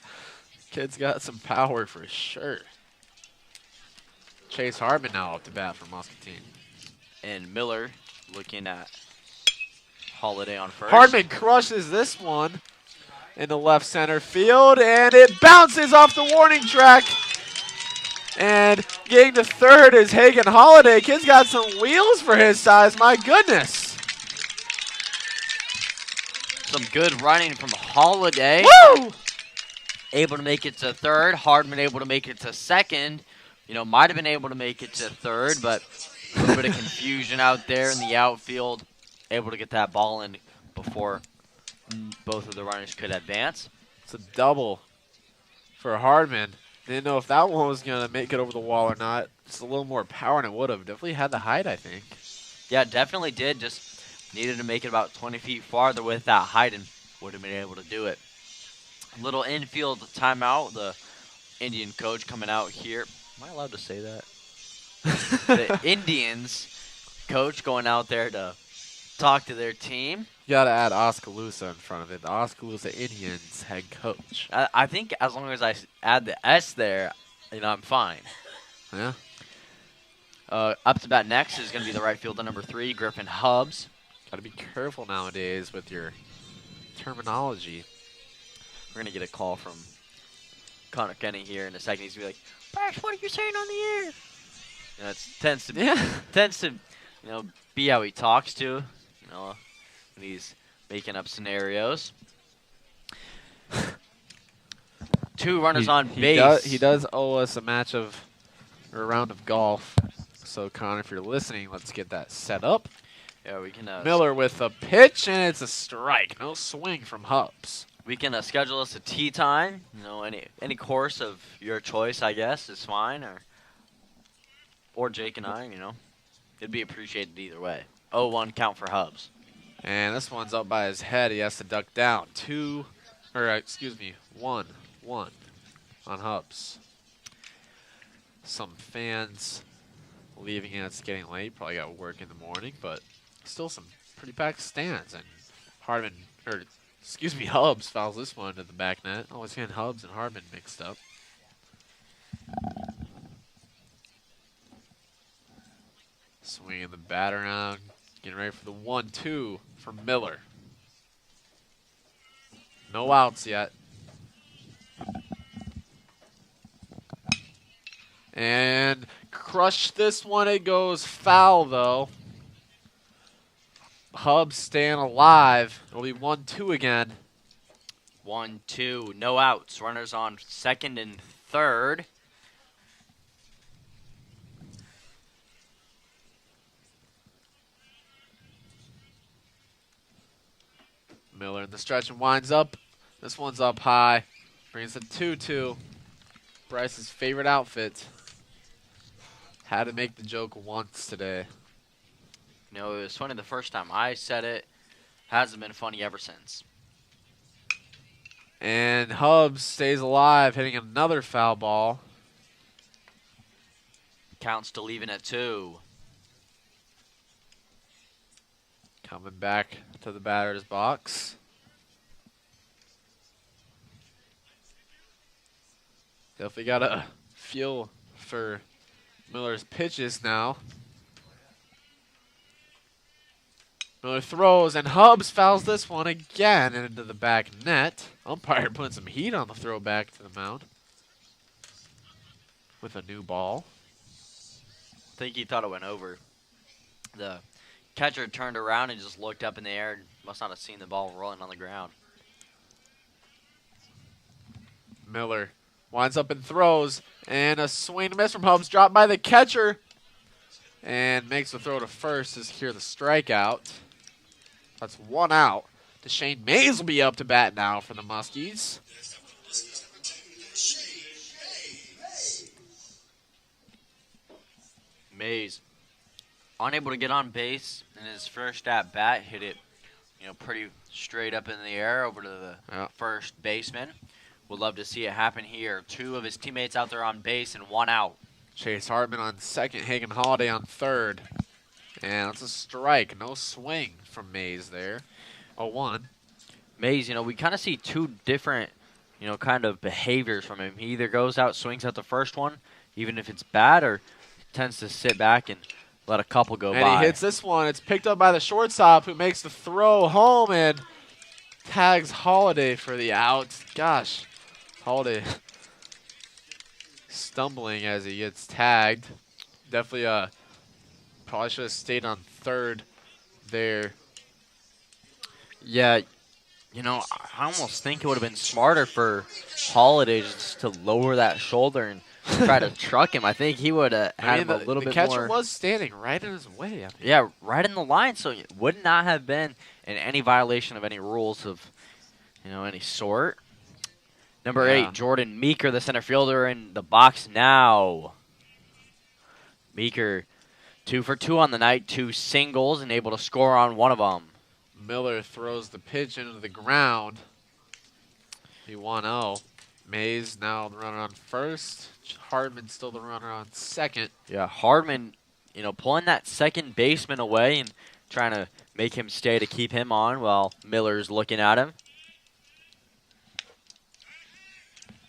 Kid's got some power for sure. Chase Hardman now up to bat for Muscatine. And Miller looking at Holiday on first. Hardman crushes this one in the left center field, and it bounces off the warning track. And getting to third is Hagen Holiday. Kid's got some wheels for his size. My goodness. Some good running from Holiday. Woo! Able to make it to third. Hardman able to make it to second. Might have been able to make it to third, but a little bit of confusion out there in the outfield. Able to get that ball in before both of the runners could advance. It's a double for Hardman. Didn't know if that one was going to make it over the wall or not. Just a little more power than it would have. Definitely had the height, I think. Yeah, definitely did. Just needed to make it about 20 feet farther with that height and would have been able to do it. Little infield timeout. The Indian coach coming out here. Am I allowed to say that? The Indians coach going out there to talk to their team. You got to add Oskaloosa in front of it. The Oskaloosa Indians head coach. I think as long as I add the S there, I'm fine. Yeah. Up to bat next is going to be the right fielder, number 3, Griffin Hubbs. Got to be careful nowadays with your terminology. We're going to get a call from Connor Kenny here in a second. He's going to be like, Brash, what are you saying on the air? It tends to be how he talks to, when he's making up scenarios. 2 runners on He base. he does owe us a round of golf. So, Connor, if you're listening, let's get that set up. Yeah, we can. Miller with a pitch, and it's a strike. No swing from Hubs. We can schedule us a tee time. You know, any course of your choice, I guess, is fine. Or Jake and I, you know, it'd be appreciated either way. 0-1 count for Hubs. And this one's up by his head. He has to duck down. 1-1 on Hubs. Some fans leaving, and it's getting late. Probably got work in the morning, but still some pretty packed stands. And Hubs fouls this one to the back net. Always getting Hubs and Hardman mixed up. Swinging the bat around, getting ready for the 1-2 for Miller. No outs yet. And crush this one. It goes foul, though. Hubs staying alive. It'll be 1-2 again. 1-2, no outs. Runners on second and third. Miller in the stretch and winds up. This one's up high. Brings it 2-2. Bryce's favorite outfit. Had to make the joke once today. You know, it was funny the first time I said it. Hasn't been funny ever since. And Hubs stays alive, hitting another foul ball. Count's still even at 2. Coming back to the batter's box. Definitely got a feel for Miller's pitches now. Miller throws, and Hubs fouls this one again into the back net. Umpire putting some heat on the throw back to the mound with a new ball. I think he thought it went over. The catcher turned around and just looked up in the air and must not have seen the ball rolling on the ground. Miller winds up and throws, and a swing and miss from Hubs, dropped by the catcher, and makes the throw to first to secure the strikeout. That's 1 out. Deshane Mays will be up to bat now for the Muskies. Mays, unable to get on base in his first at bat, hit it, you know, pretty straight up in the air over to the first baseman. Would love to see it happen here. 2 of his teammates out there on base and 1 out. Chase Hartman on second, Hagen Holiday on third. And it's a strike. No swing from Mays there. 0-1. Mays, you know, we kind of see 2 different, you know, kind of behaviors from him. He either goes out, swings out the first one, even if it's bad, or tends to sit back and let a couple go by. And he hits this one. It's picked up by the shortstop, who makes the throw home and tags Holiday for the out. Gosh, Holiday stumbling as he gets tagged. Definitely probably should have stayed on third there. Yeah, you know, I almost think it would have been smarter for Holiday just to lower that shoulder and try to truck him. I think he would have had him a little bit more. The catcher was standing right in his way. I mean. Yeah, right in the line, so it would not have been in any violation of any rules of, you know, any sort. Number 8, Jordan Meeker, the center fielder, in the box now. Meeker, 2 for 2 on the night, 2 singles, and able to score on one of them. Miller throws the pitch into the ground. He 1-0. Mays now the runner on first. Hardman still the runner on second. Yeah, Hardman, you know, pulling that second baseman away and trying to make him stay to keep him on while Miller's looking at him.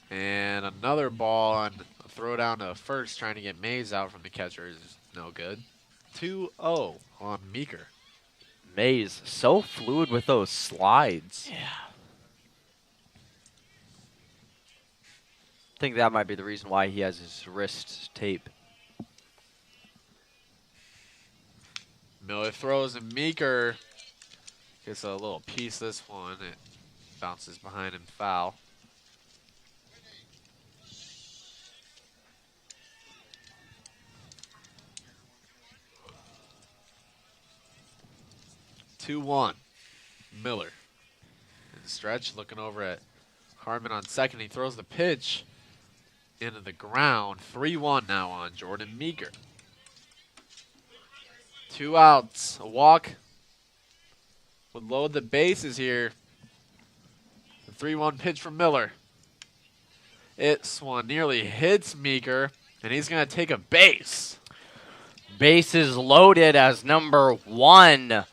And another ball on a throw down to first, trying to get Mays out from the catcher is no good. 2-0 on Meeker. Mays, so fluid with those slides. Yeah. I think that might be the reason why he has his wrist tape. Miller throws, and Meeker gets a little piece this one. It bounces behind him, foul. 2-1. Miller. In the stretch, looking over at Harmon on second. He throws the pitch into the ground. 3-1 now on Jordan Meeker. 2 outs. A walk would load the bases here. The 3-1 pitch from Miller. It swung, nearly hits Meeker, and he's going to take a base. Bases loaded as number 1.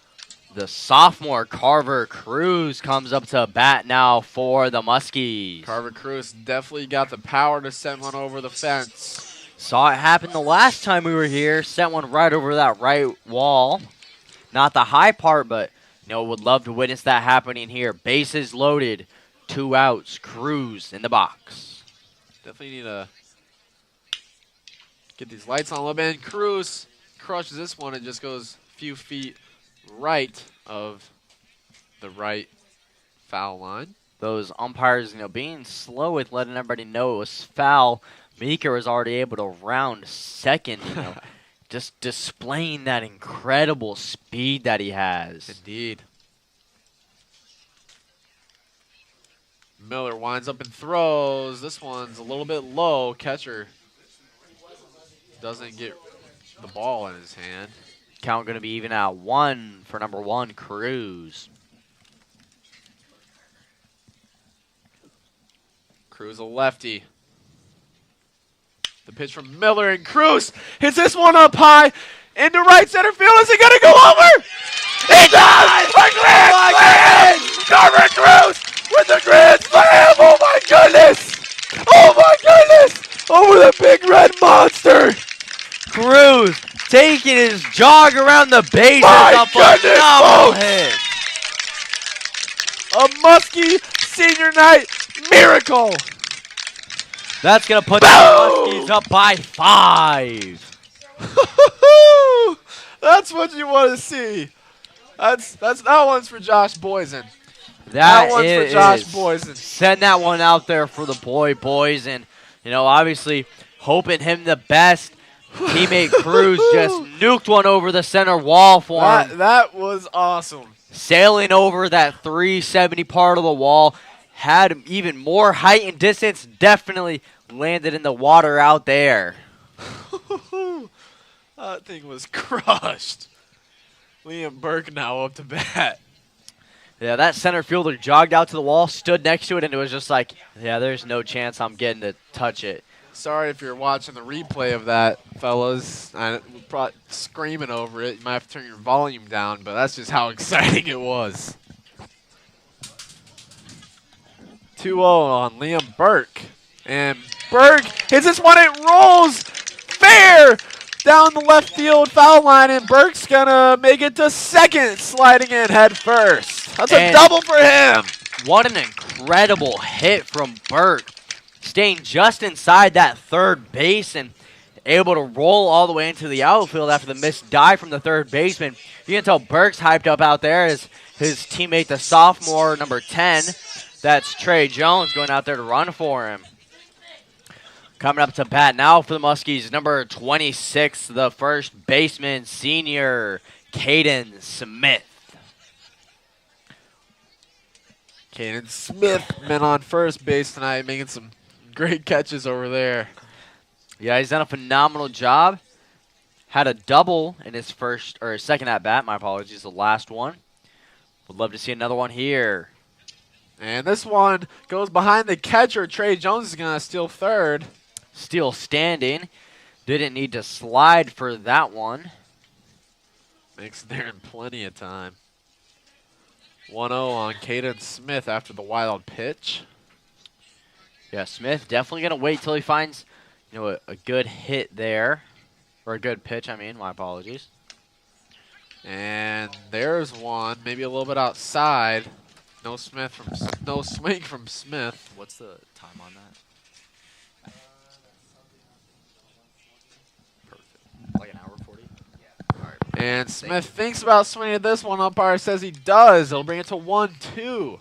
The sophomore Carver Cruz comes up to bat now for the Muskies. Carver Cruz definitely got the power to send one over the fence. Saw it happen the last time we were here. Sent one right over that right wall. Not the high part, but would love to witness that happening here. Bases loaded. 2 outs. Cruz in the box. Definitely need to get these lights on a little bit. And Cruz crushes this one. It just goes a few feet right of the right foul line. Those umpires, being slow with letting everybody know it was foul. Meeker was already able to round second, just displaying that incredible speed that he has. Indeed. Miller winds up and throws. This one's a little bit low. Catcher doesn't get the ball in his hand. Count going to be even at 1 for number 1, Cruz. Cruz a lefty. The pitch from Miller, and Cruz hits this one up high into right center field. Is he going to go over? He does! A grand slam! Carver Cruz with the grand slam! Oh my goodness! Oh my goodness! Over the big red monster! Cruz taking his jog around the bases. My up goodness, a folks. hit. A Muskie senior night miracle! That's going to put the Muskies up by 5. That's what you want to see. That one's for Josh Boysen. That one's for Josh Boysen. Send that one out there for the boys. And, obviously hoping him the best. Teammate Cruz just nuked one over the center wall for him. That was awesome. Sailing over that 370 part of the wall. Had even more height and distance. Definitely landed in the water out there. That thing was crushed. Liam Burke now up to bat. Yeah, that center fielder jogged out to the wall, stood next to it, and it was just like, yeah, there's no chance I'm getting to touch it. Sorry if you're watching the replay of that, fellas. I'm probably screaming over it. You might have to turn your volume down, but that's just how exciting it was. 2-0 on Liam Burke. And Burke hits this one. It rolls fair down the left field foul line, and Burke's going to make it to second, sliding in head first. That's a double for him. What an incredible hit from Burke. Staying just inside that third base and able to roll all the way into the outfield after the missed dive from the third baseman. You can tell Burke's hyped up out there as his teammate, the sophomore, number 10, that's Trey Jones, going out there to run for him. Coming up to bat now for the Muskies, number 26, the first baseman, senior, Caden Smith. Caden Smith been on first base tonight, making some great catches over there. Yeah, he's done a phenomenal job. Had a double in his second at bat. My apologies, the last one. Would love to see another one here. And this one goes behind the catcher. Trey Jones is going to steal third. Still standing. Didn't need to slide for that one. Makes it there in plenty of time. 1-0 on Caden Smith after the wild pitch. Yeah, Smith definitely going to wait till he finds, a good hit there. Or a good pitch, my apologies. And there's one, maybe a little bit outside. No swing from Smith. What's the time on that? Perfect. Like an hour 40? All right. And Smith thinks about swinging at this one. Umpire says he does. It'll bring it to 1-2.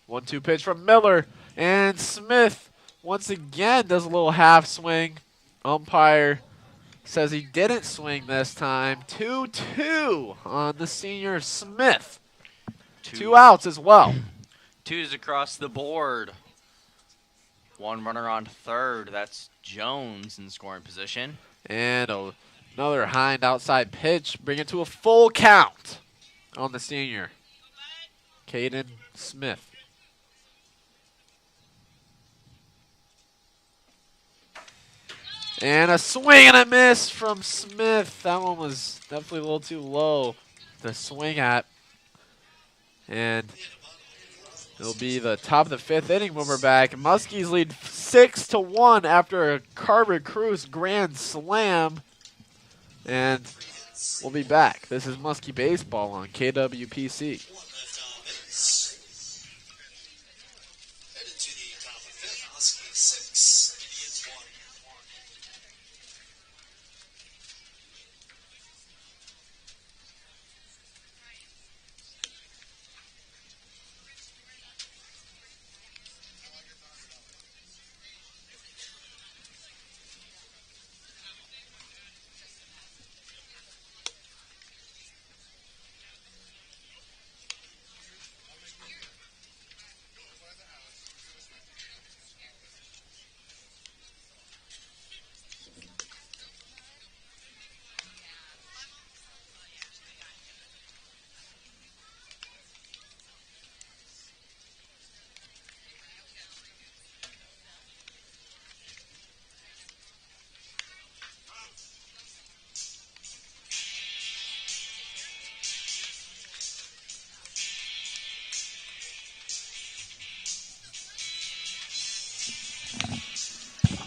One-two pitch from Miller, and Smith once again does a little half swing. Umpire says he didn't swing this time. 2-2 on the senior Smith. 2 outs as well. Twos across the board. One runner on third. That's Jones in scoring position. And another Hind outside pitch. Bring it to a full count on the senior. Caden Smith. And a swing and a miss from Smith. That one was definitely a little too low to swing at. And it'll be the top of the 5th inning when we're back. Muskies lead 6-1 after a Carver Cruz grand slam. And we'll be back. This is Muskie Baseball on KWPC. Headed to the top of 5th. Huskies 6, Indians 1.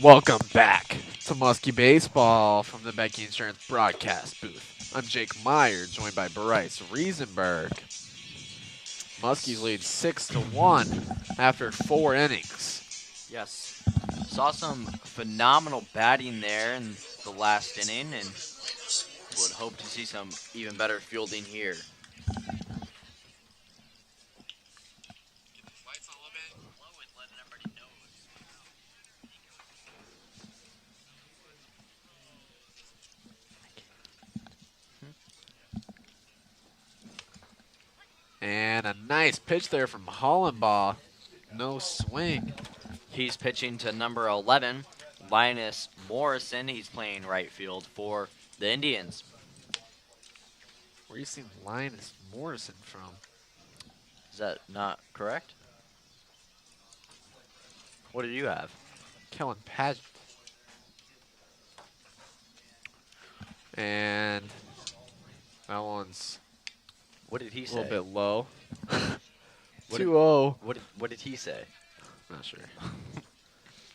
Welcome back to Muskie Baseball from the Becky Insurance broadcast booth. I'm Jake Meyer, joined by Bryce Riesenberg. Muskies lead 6-1 after 4 innings. Yes. Saw some phenomenal batting there in the last inning and would hope to see some even better fielding here. And a nice pitch there from Hollenbaugh. No swing. He's pitching to number 11, Linus Morrison. He's playing right field for the Indians. Where are you seeing Linus Morrison from? Is that not correct? What did you have? Kellen Paget. And that one's What did he a say? little bit low. What 2-0. What did he say? Not sure.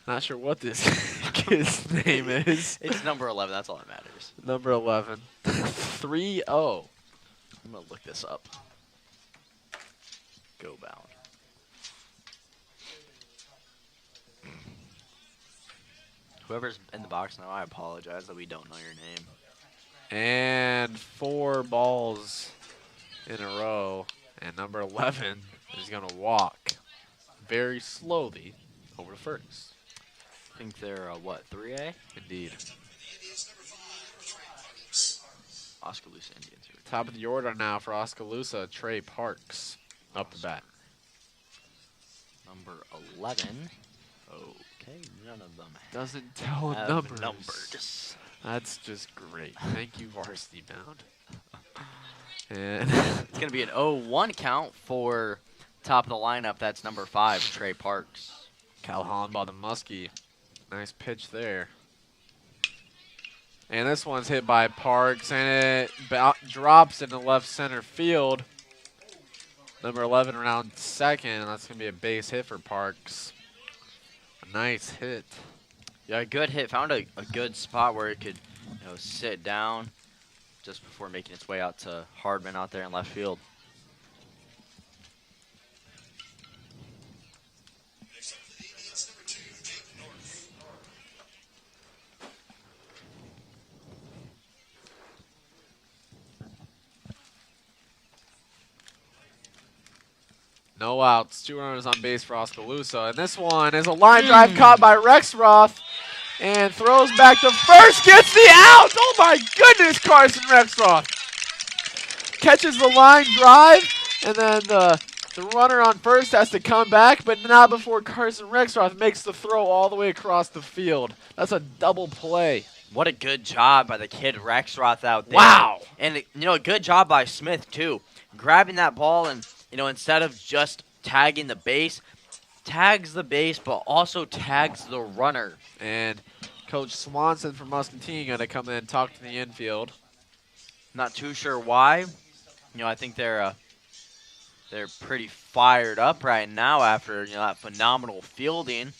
Not sure what this kid's name is. It's number 11. That's all that matters. Number 11. 3-0. I'm going to look this up. Go bound. Whoever's in the box now, I apologize that we don't know your name. And 4 balls in a row. And number 11 is going to walk very slowly over to first. I think they're, what, 3A? Indeed. Oskaloosa Indians. Top of the order now for Oskaloosa, Trey Parks up the bat. Number 11. Okay, none of them Doesn't tell have numbers. numbers. That's just great. Thank you, Varsity Bound. And It's going to be an 0-1 count for top of the lineup. That's number 5, Trey Parks. Cal Hollenbaugh the Muskie. Nice pitch there. And this one's hit by Parks, and it drops into left center field. Number 11 around second, and that's going to be a base hit for Parks. A nice hit. Yeah, good hit. Found a good spot where it could, sit down just before making its way out to Hardman out there in left field. Next up for the Indians, number 2, Jake North. No outs. 2 runners on base for Oskaloosa. And this one is a line drive caught by Rexroth. And throws back to first. Gets the out. Oh, my goodness, Carson Rexroth. Catches the line drive. And then the runner on first has to come back. But not before Carson Rexroth makes the throw all the way across the field. That's a double play. What a good job by the kid Rexroth out there. Wow. And, a good job by Smith, too. Grabbing that ball and, instead of just tagging the base, tags the base, but also tags the runner. And Coach Swanson from Muscatine going to come in and talk to the infield. Not too sure why. I think they're pretty fired up right now after, that phenomenal fielding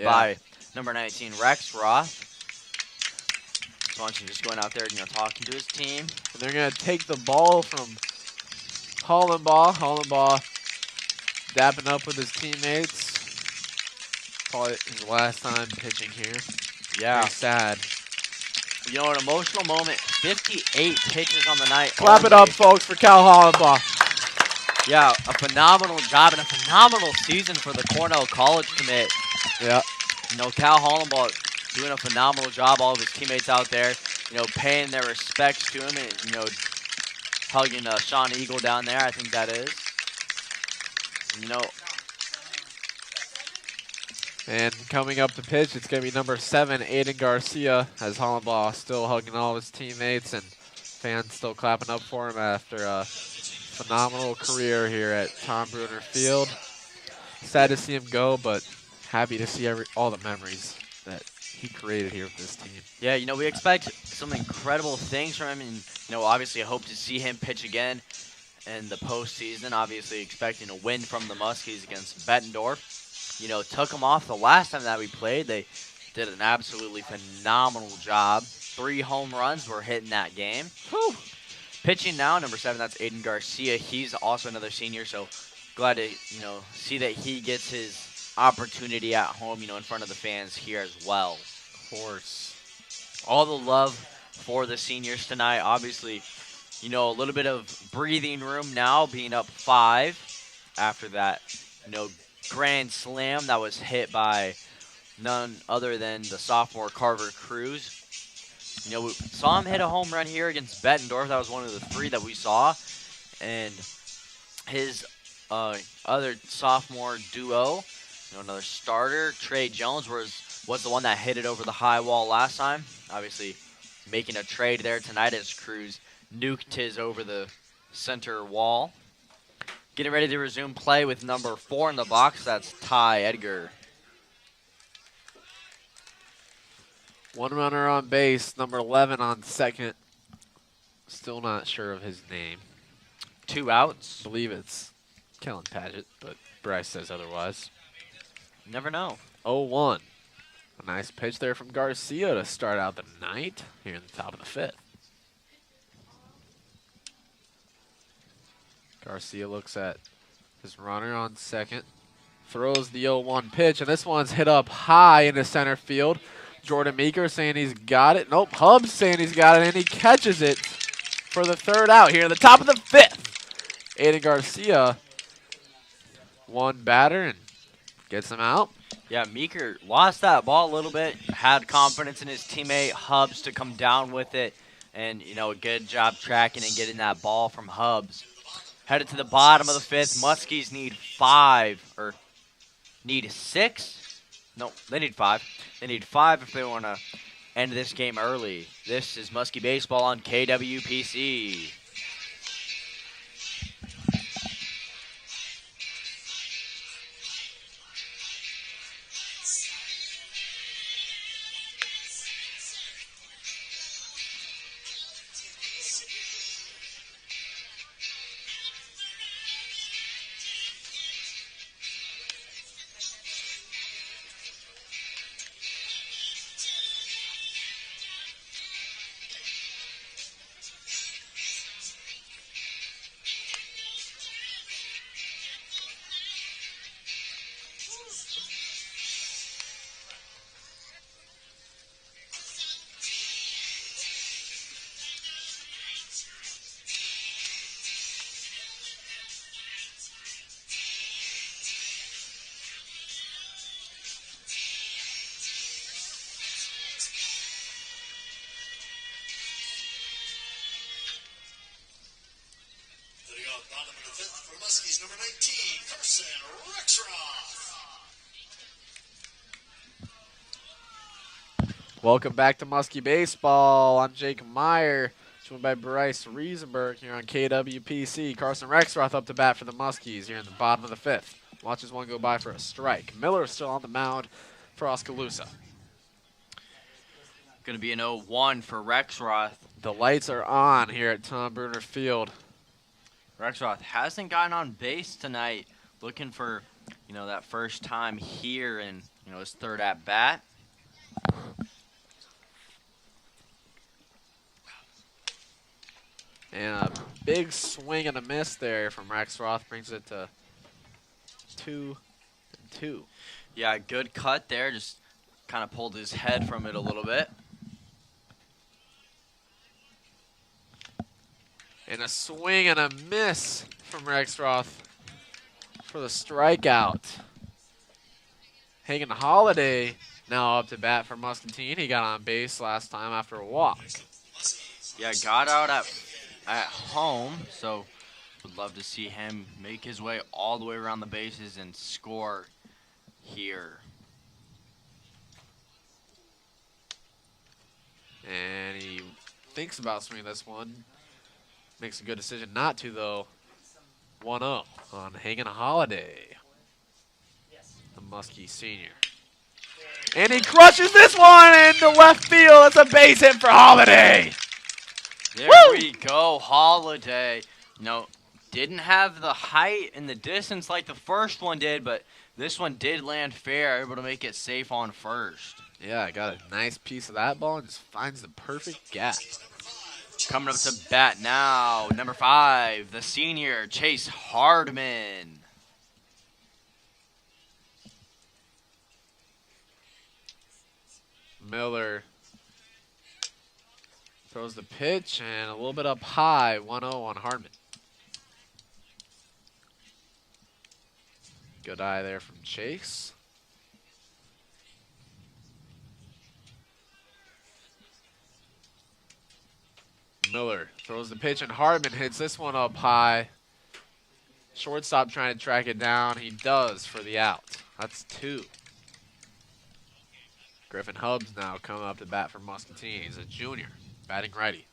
by number 19, Rexroth. Swanson just going out there, talking to his team. And they're going to take the ball from Hollenbaugh. Hollenbaugh dapping up with his teammates. Probably his last time pitching here. Yeah. Very sad. An emotional moment. 58 pitches on the night. Clap it up, folks, for Cal Hollenbaugh. Yeah, a phenomenal job and a phenomenal season for the Cornell College commit. Yeah. Cal Hollenbaugh doing a phenomenal job. All of his teammates out there, paying their respects to him and, hugging Sean Eagle down there. I think that is. And coming up to pitch, it's going to be number 7, Aiden Garcia, as Hollenbaugh still hugging all of his teammates and fans still clapping up for him after a phenomenal career here at Tom Bruner Field. Sad to see him go, but happy to see all the memories that he created here with this team. Yeah, we expect some incredible things from him, and, obviously I hope to see him pitch again in the postseason. Obviously expecting a win from the Muskies against Bettendorf. Took them off the last time that we played. They did an absolutely phenomenal job. 3 home runs were hit in that game. Whew. Pitching now, number 7, that's Aiden Garcia. He's also another senior, so glad to, see that he gets his opportunity at home, in front of the fans here as well. Of course. All the love for the seniors tonight. Obviously, a little bit of breathing room now, being up 5 after that, grand slam that was hit by none other than the sophomore Carver Cruz. We saw him hit a home run here against Bettendorf. That was one of the 3 that we saw. And his other sophomore duo, another starter, Trey Jones, was the one that hit it over the high wall last time. Obviously making a trade there tonight as Cruz nuked his over the center wall. Getting ready to resume play with number 4 in the box. That's Ty Edgar. 1 runner on base, number 11 on second. Still not sure of his name. 2 outs. I believe it's Kellen Padgett, but Bryce says otherwise. Never know. 0-1. A nice pitch there from Garcia to start out the night here in the top of the 5th. Garcia looks at his runner on second. Throws the 0-1 pitch, and this one's hit up high into center field. Jordan Meeker saying he's got it. Nope, Hubbs saying he's got it, and he catches it for the 3rd out here in the top of the 5th. Aiden Garcia, 1 batter, and gets him out. Yeah, Meeker lost that ball a little bit, had confidence in his teammate Hubbs to come down with it, and, a good job tracking and getting that ball from Hubbs. Headed to the bottom of the 5th. Muskies need 6. No, they need 5. They need 5 if they want to end this game early. This is Muskie Baseball on KWPC. is number 19, Carson Rexroth. Welcome back to Muskie Baseball. I'm Jake Meyer, joined by Bryce Riesenberg here on KWPC. Carson Rexroth up to bat for the Muskies here in the bottom of the fifth. Watches one go by for a strike. Miller still on the mound for Oskaloosa. Going to be an 0-1 for Rexroth. The lights are on here at Tom Bruner Field. Rexroth hasn't gotten on base tonight. Looking for, that first time here in, his third at bat. And a big swing and a miss there from Rexroth brings it to 2-2. Yeah, good cut there. Just kind of pulled his head from it a little bit. And a swing and a miss from Rexroth for the strikeout. Hagen Holiday now up to bat for Muscatine. He got on base last time after a walk. Yeah, got out at home, so would love to see him make his way all the way around the bases and score here. And he thinks about swinging this one. Makes a good decision not to, though. 1-0 on Hagen Holiday, the Muskie senior. And he crushes this one into left field. It's a base hit for Holiday. There Woo! we go, Holiday. Didn't have the height and the distance like the first one did, but this one did land fair, able to make it safe on first. Yeah, I got a nice piece of that ball and just finds the perfect gap. Coming up to bat now, number 5, the senior, Chase Hardman. Miller throws the pitch and a little bit up high, 1-0 on Hardman. Good eye there from Chase. Miller throws the pitch and Hardman hits this one up high. Shortstop trying to track it down. He does for the out. That's 2. Griffin Hubbs now coming up to bat for Muscatine. He's a junior, batting righty.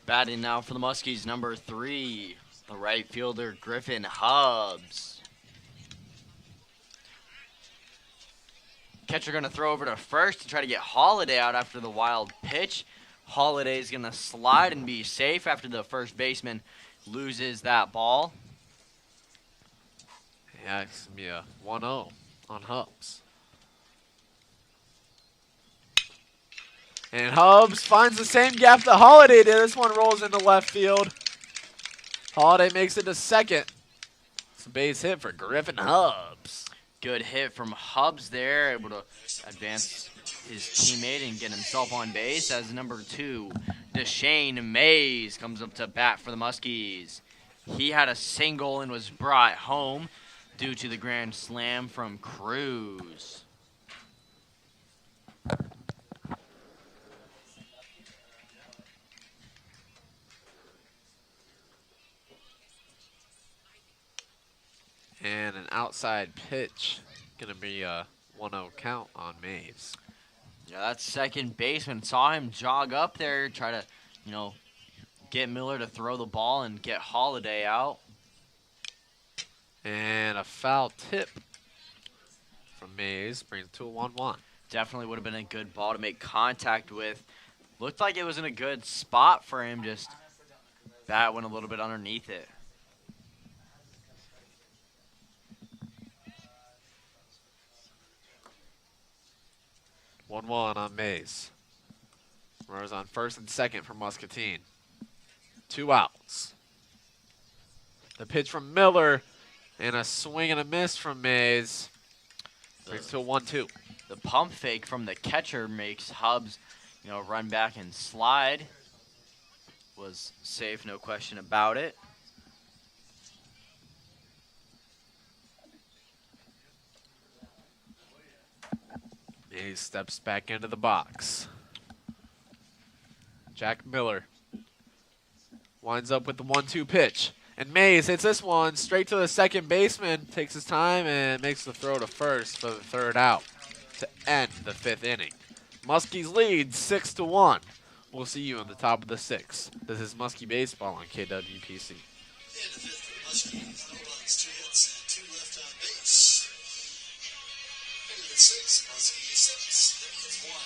Batting now for the Muskies, number 3, the right fielder, Griffin Hubbs. Catcher going to throw over to first to try to get Holiday out after the wild pitch. Holiday's going to slide and be safe after the first baseman loses that ball. Yeah, it's going to be a 1-0 on Hubbs. And Hubbs finds the same gap that Holiday did. This one rolls into left field. Holiday makes it to second. It's a base hit for Griffin Hubbs. Good hit from Hubbs there, able to advance his teammate and get himself on base as number 2, Deshane Mays, comes up to bat for the Muskies. He had a single and was brought home due to the grand slam from Cruz. And an outside pitch. Going to be a 1-0 count on Mays. Yeah, that second baseman saw him jog up there, try to, get Miller to throw the ball and get Holiday out. And a foul tip from Mays brings it to a 1-1. Definitely would have been a good ball to make contact with. Looked like it was in a good spot for him, just bat went a little bit underneath it. One on Mays. Runners on first and second for Muscatine. 2 outs. The pitch from Miller and a swing and a miss from Mays. Brings it to a 1-2. The pump fake from the catcher makes Hubbs, run back and slide. Was safe, no question about it. He steps back into the box. Jack Miller winds up with the 1-2 pitch. And Mays hits this one straight to the second baseman, takes his time, and makes the throw to first for the third out to end the 5th inning. Muskies lead 6-1. We'll see you on the top of the 6th. This is Muskie Baseball on KWPC. In the 5th for Muskie, no runs, 2 hits, and 2 left on base. Into the 6th, Muskie 6, Indians 1.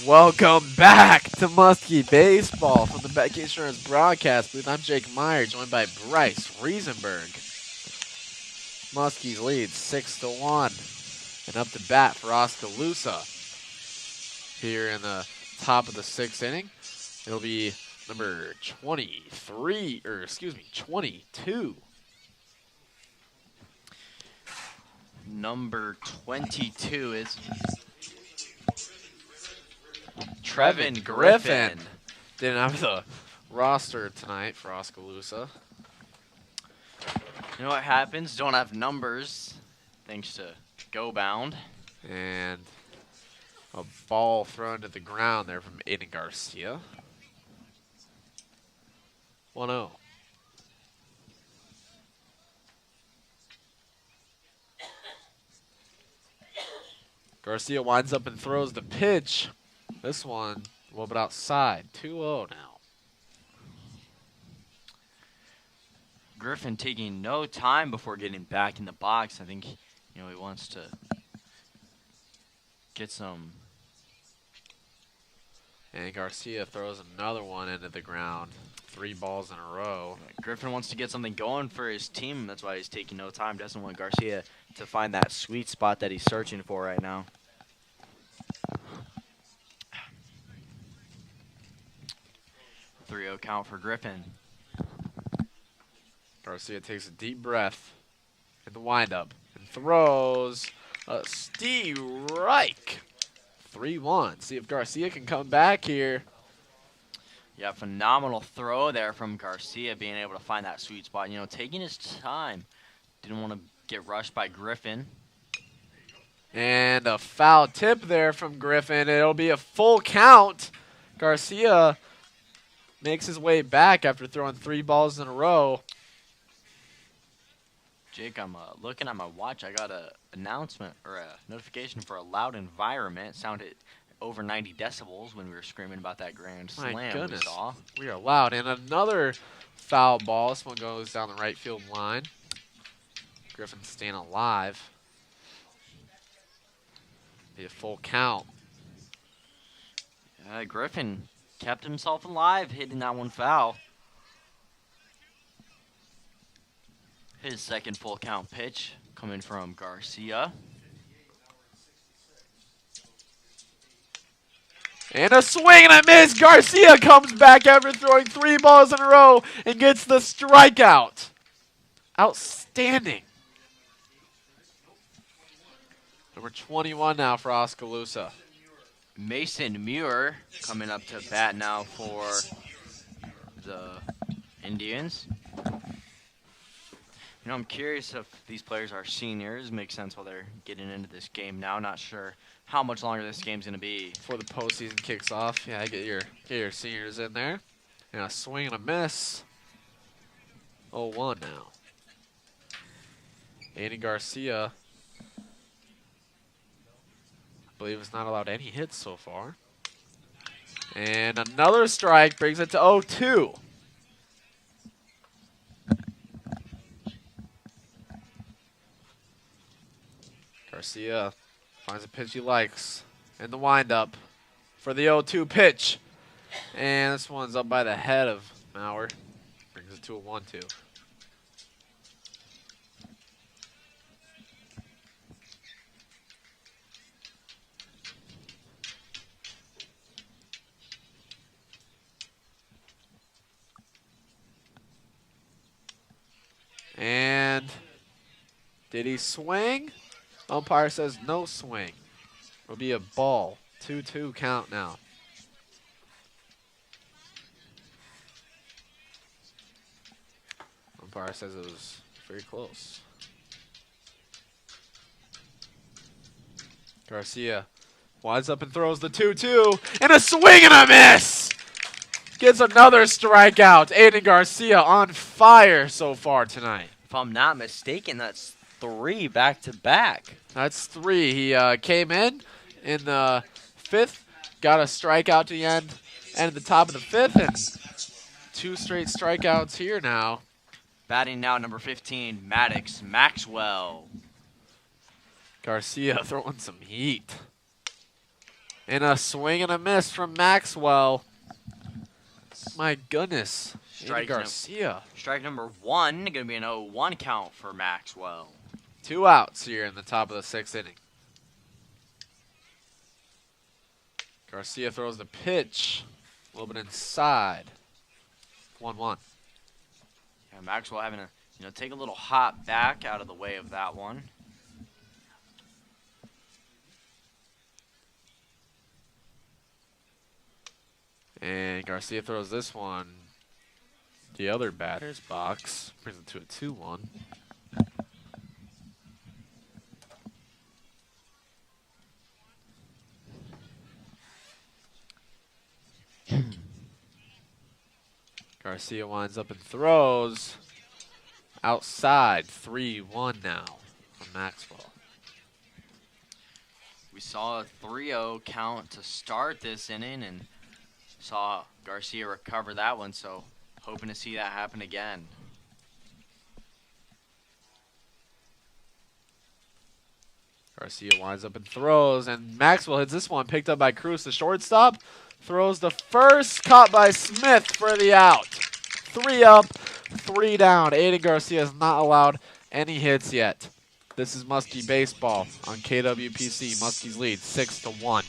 Welcome back to Muskie Baseball from the Beck Insurance broadcast booth. I'm Jake Meyer, joined by Bryce Riesenberg. Muskies lead 6-1, and up to bat for Oskaloosa here in the top of the 6th inning. It'll be number 22. Number 22 is Trevin Griffin. Didn't have the roster tonight for Oskaloosa. You know what happens? Don't have numbers, thanks to Go Bound. And a ball thrown to the ground there from Aiden Garcia. 1-0. Garcia winds up and throws the pitch. This one a little bit outside. 2-0 now. Griffin taking no time before getting back in the box. I think, he wants to get some. And Garcia throws another one into the ground. 3 balls in a row. Griffin wants to get something going for his team. That's why he's taking no time. Doesn't want Garcia to find that sweet spot that he's searching for right now. .3-0 count for Griffin. Garcia takes a deep breath in the windup and throws a strike. 3-1. See if Garcia can come back here. Yeah, phenomenal throw there from Garcia, being able to find that sweet spot. Taking his time. Didn't want to get rushed by Griffin. And a foul tip there from Griffin. It'll be a full count. Garcia makes his way back after throwing 3 balls in a row. Jake, I'm looking at my watch. I got a announcement or a notification for a loud environment. It sounded over 90 decibels when we were screaming about that grand slam. My goodness, we saw. We are loud. And another foul ball. This one goes down the right field line. Griffin staying alive. Be a full count. Griffin kept himself alive, hitting that one foul. His second full count pitch coming from Garcia. And a swing and a miss. Garcia comes back after throwing 3 balls in a row and gets the strikeout. Outstanding. Number 21 now for Oskaloosa. Mason Muir coming up to bat now for the Indians. I'm curious if these players are seniors. Makes sense while they're getting into this game now. Not sure how much longer this game's gonna be. Before the postseason kicks off, yeah, get your seniors in there. And a swing and a miss. 0-1 now. Andy Garcia, I believe, is not allowed any hits so far. And another strike brings it to 0-2. Garcia finds a pitch he likes in the windup for the 0-2 pitch. And this one's up by the head of Maurer. Brings it to a 1-2. And did he swing? Umpire says no swing. It'll be a ball. 2-2 count now. Umpire says it was very close. Garcia winds up and throws the 2-2. And a swing and a miss! Gets another strikeout. Aiden Garcia on fire so far tonight. If I'm not mistaken, that's 3 back-to-back. That's 3. He came in the 5th, got a strikeout to the end at the top of the 5th, and 2 straight strikeouts here now. Batting now, number 15, Maddox Maxwell. Garcia throwing some heat. And a swing and a miss from Maxwell. My goodness. Strike Garcia. Strike number 1, going to be an 0-1 count for Maxwell. 2 outs here in the top of the 6th inning. Garcia throws the pitch. A little bit inside. 1-1. Yeah, Maxwell having to take a little hop back out of the way of that one. And Garcia throws this one the other batter's box. Brings it to a 2-1. Garcia winds up and throws outside. 3-1 now from Maxwell. We saw a 3-0 count to start this inning and saw Garcia recover that one, so hoping to see that happen again. Garcia winds up and throws, and Maxwell hits this one, picked up by Cruz, the shortstop. Throws the first, caught by Smith for the out. 3 up, 3 down. Aiden Garcia has not allowed any hits yet. This is Muskie Baseball on KWPC. Muskies lead 6-1.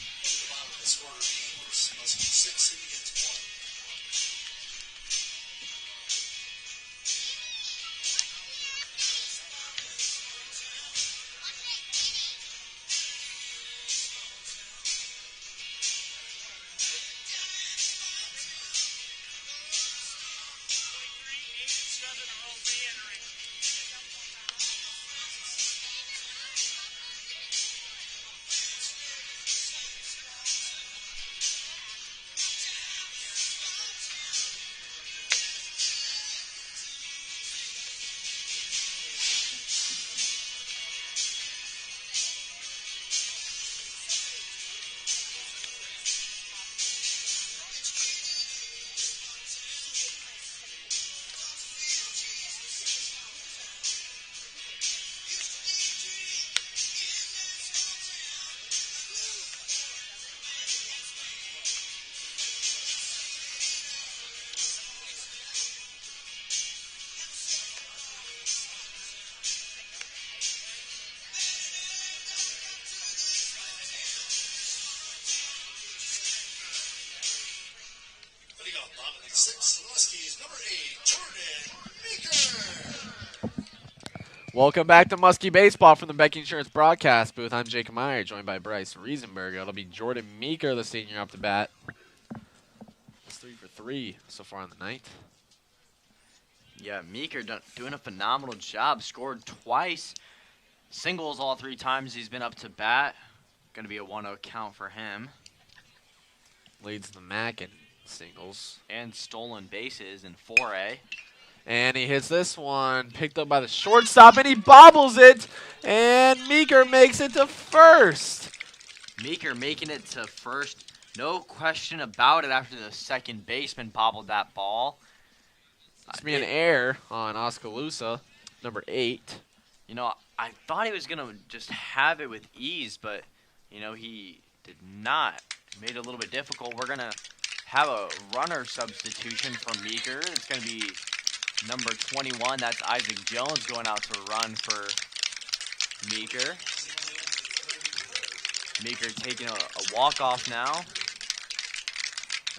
Welcome back to Muskie Baseball from the Becky Insurance broadcast booth. I'm Jacob Meyer, joined by Bryce Riesenberger. It'll be Jordan Meeker, the senior, up to bat. It's 3 for 3 so far on the night. Yeah, Meeker doing a phenomenal job. Scored twice. Singles all 3 times he's been up to bat. Going to be a 1-0 count for him. Leads the MAC in singles. And stolen bases in 4A. And he hits this one, picked up by the shortstop, and he bobbles it. And Meeker makes it to first. Meeker making it to first. No question about it after the second baseman bobbled that ball. It's be an error on Oskaloosa, number 8. You know, I thought he was going to just have it with ease, but, you know, he did not. Made it a little bit difficult. We're going to have a runner substitution for Meeker. It's going to be number 21. That's Isaac Jones going out to run for Meeker. Meeker taking a walk-off now.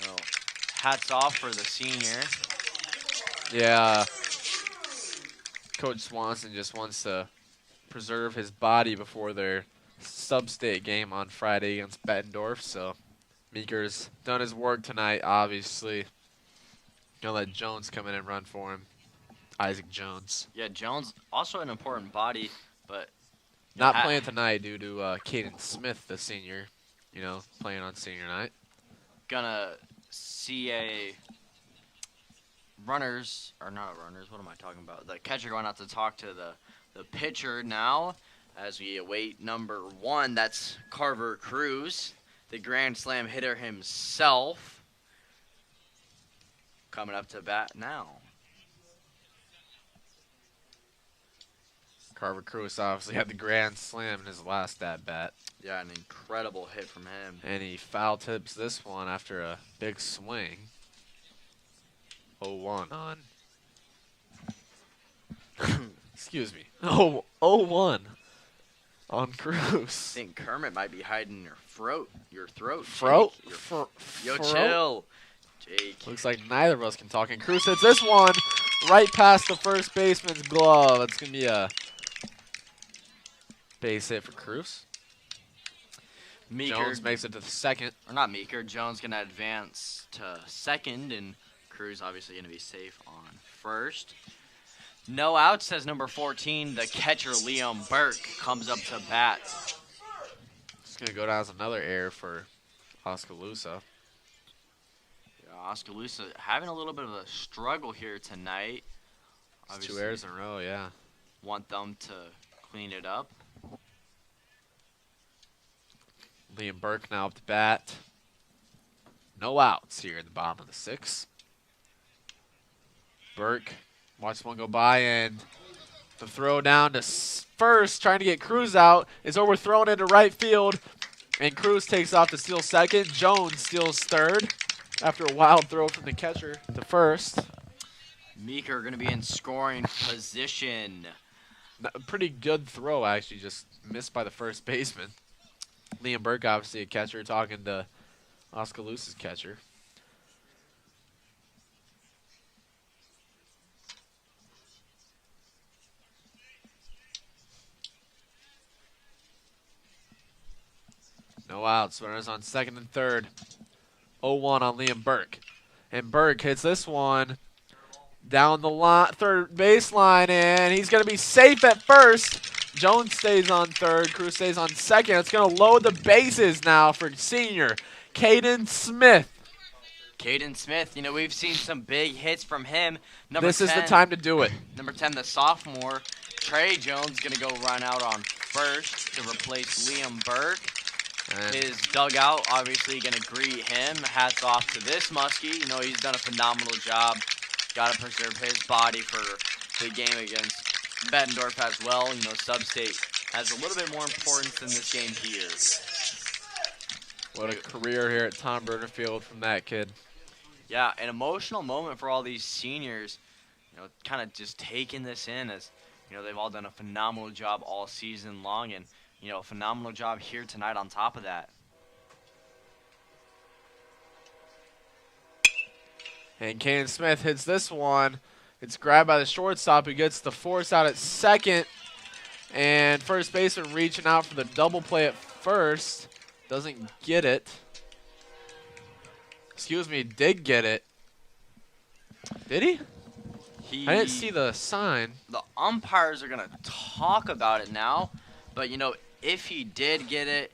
So, hats off for the senior. Yeah. Coach Swanson just wants to preserve his body before their sub-state game on Friday against Bettendorf. So Meeker's done his work tonight, obviously. Gonna let Jones come in and run for him. Isaac Jones. Yeah, Jones, also an important body, but not playing tonight due to Caden Smith, the senior, playing on senior night. Gonna see a runners, or not runners, what am I talking about? The catcher going out to talk to the pitcher now as we await number 1. That's Carver Cruz, the Grand Slam hitter himself. Coming up to bat now. Carver Cruz obviously had the Grand Slam in his last at-bat. Yeah, an incredible hit from him. And he foul tips this one after a big swing. 0-1 on. Excuse me. 0-1 on Cruz. I think Kermit might be hiding your throat. Throat? Yo, chill. Jake. Looks like neither of us can talk. And Cruz hits this one right past the first baseman's glove. It's going to be a base hit for Cruz. Meeker, Jones makes it to the second. Or not Meeker. Jones going to advance to second, and Cruz obviously going to be safe on first. No outs, says number 14. The catcher, Liam Burke, comes up to bat. It's going to go down as another error for Oskaloosa. Yeah, Oskaloosa having a little bit of a struggle here tonight. It's 2 errors in a row, yeah. Want them to clean it up. Liam Burke now up to bat. No outs here in the bottom of the 6th. Burke, watch one go by, and the throw down to first, trying to get Cruz out, is overthrown into right field, and Cruz takes off to steal second. Jones steals third after a wild throw from the catcher to first. Meeker going to be in scoring position. A pretty good throw, actually, just missed by the first baseman. Liam Burke, obviously a catcher, talking to Oskaloosa's catcher. No outs. Runners on second and third. 0-1 on Liam Burke. And Burke hits this one down the third baseline, and he's going to be safe at first. Jones stays on third. Cruz stays on second. It's going to load the bases now for senior Caden Smith. Caden Smith, we've seen some big hits from him. This is the time to do it. Number 10, the sophomore, Trey Jones, going to go run out on first to replace Liam Burke. And his dugout obviously going to greet him. Hats off to this Muskie. He's done a phenomenal job. Got to preserve his body for the game against Bettendorf as well. Sub-state has a little bit more importance than this game here. What a career here at Tom Berger Field from that kid. Yeah, an emotional moment for all these seniors. Kind of just taking this in as, they've all done a phenomenal job all season long, and a phenomenal job here tonight on top of that. And Caden Smith hits this one. It's grabbed by the shortstop, who gets the force out at second. And first baseman reaching out for the double play at first. Doesn't get it. Excuse me, did get it. Did he? I didn't see the sign. The umpires are going to talk about it now. But, if he did get it,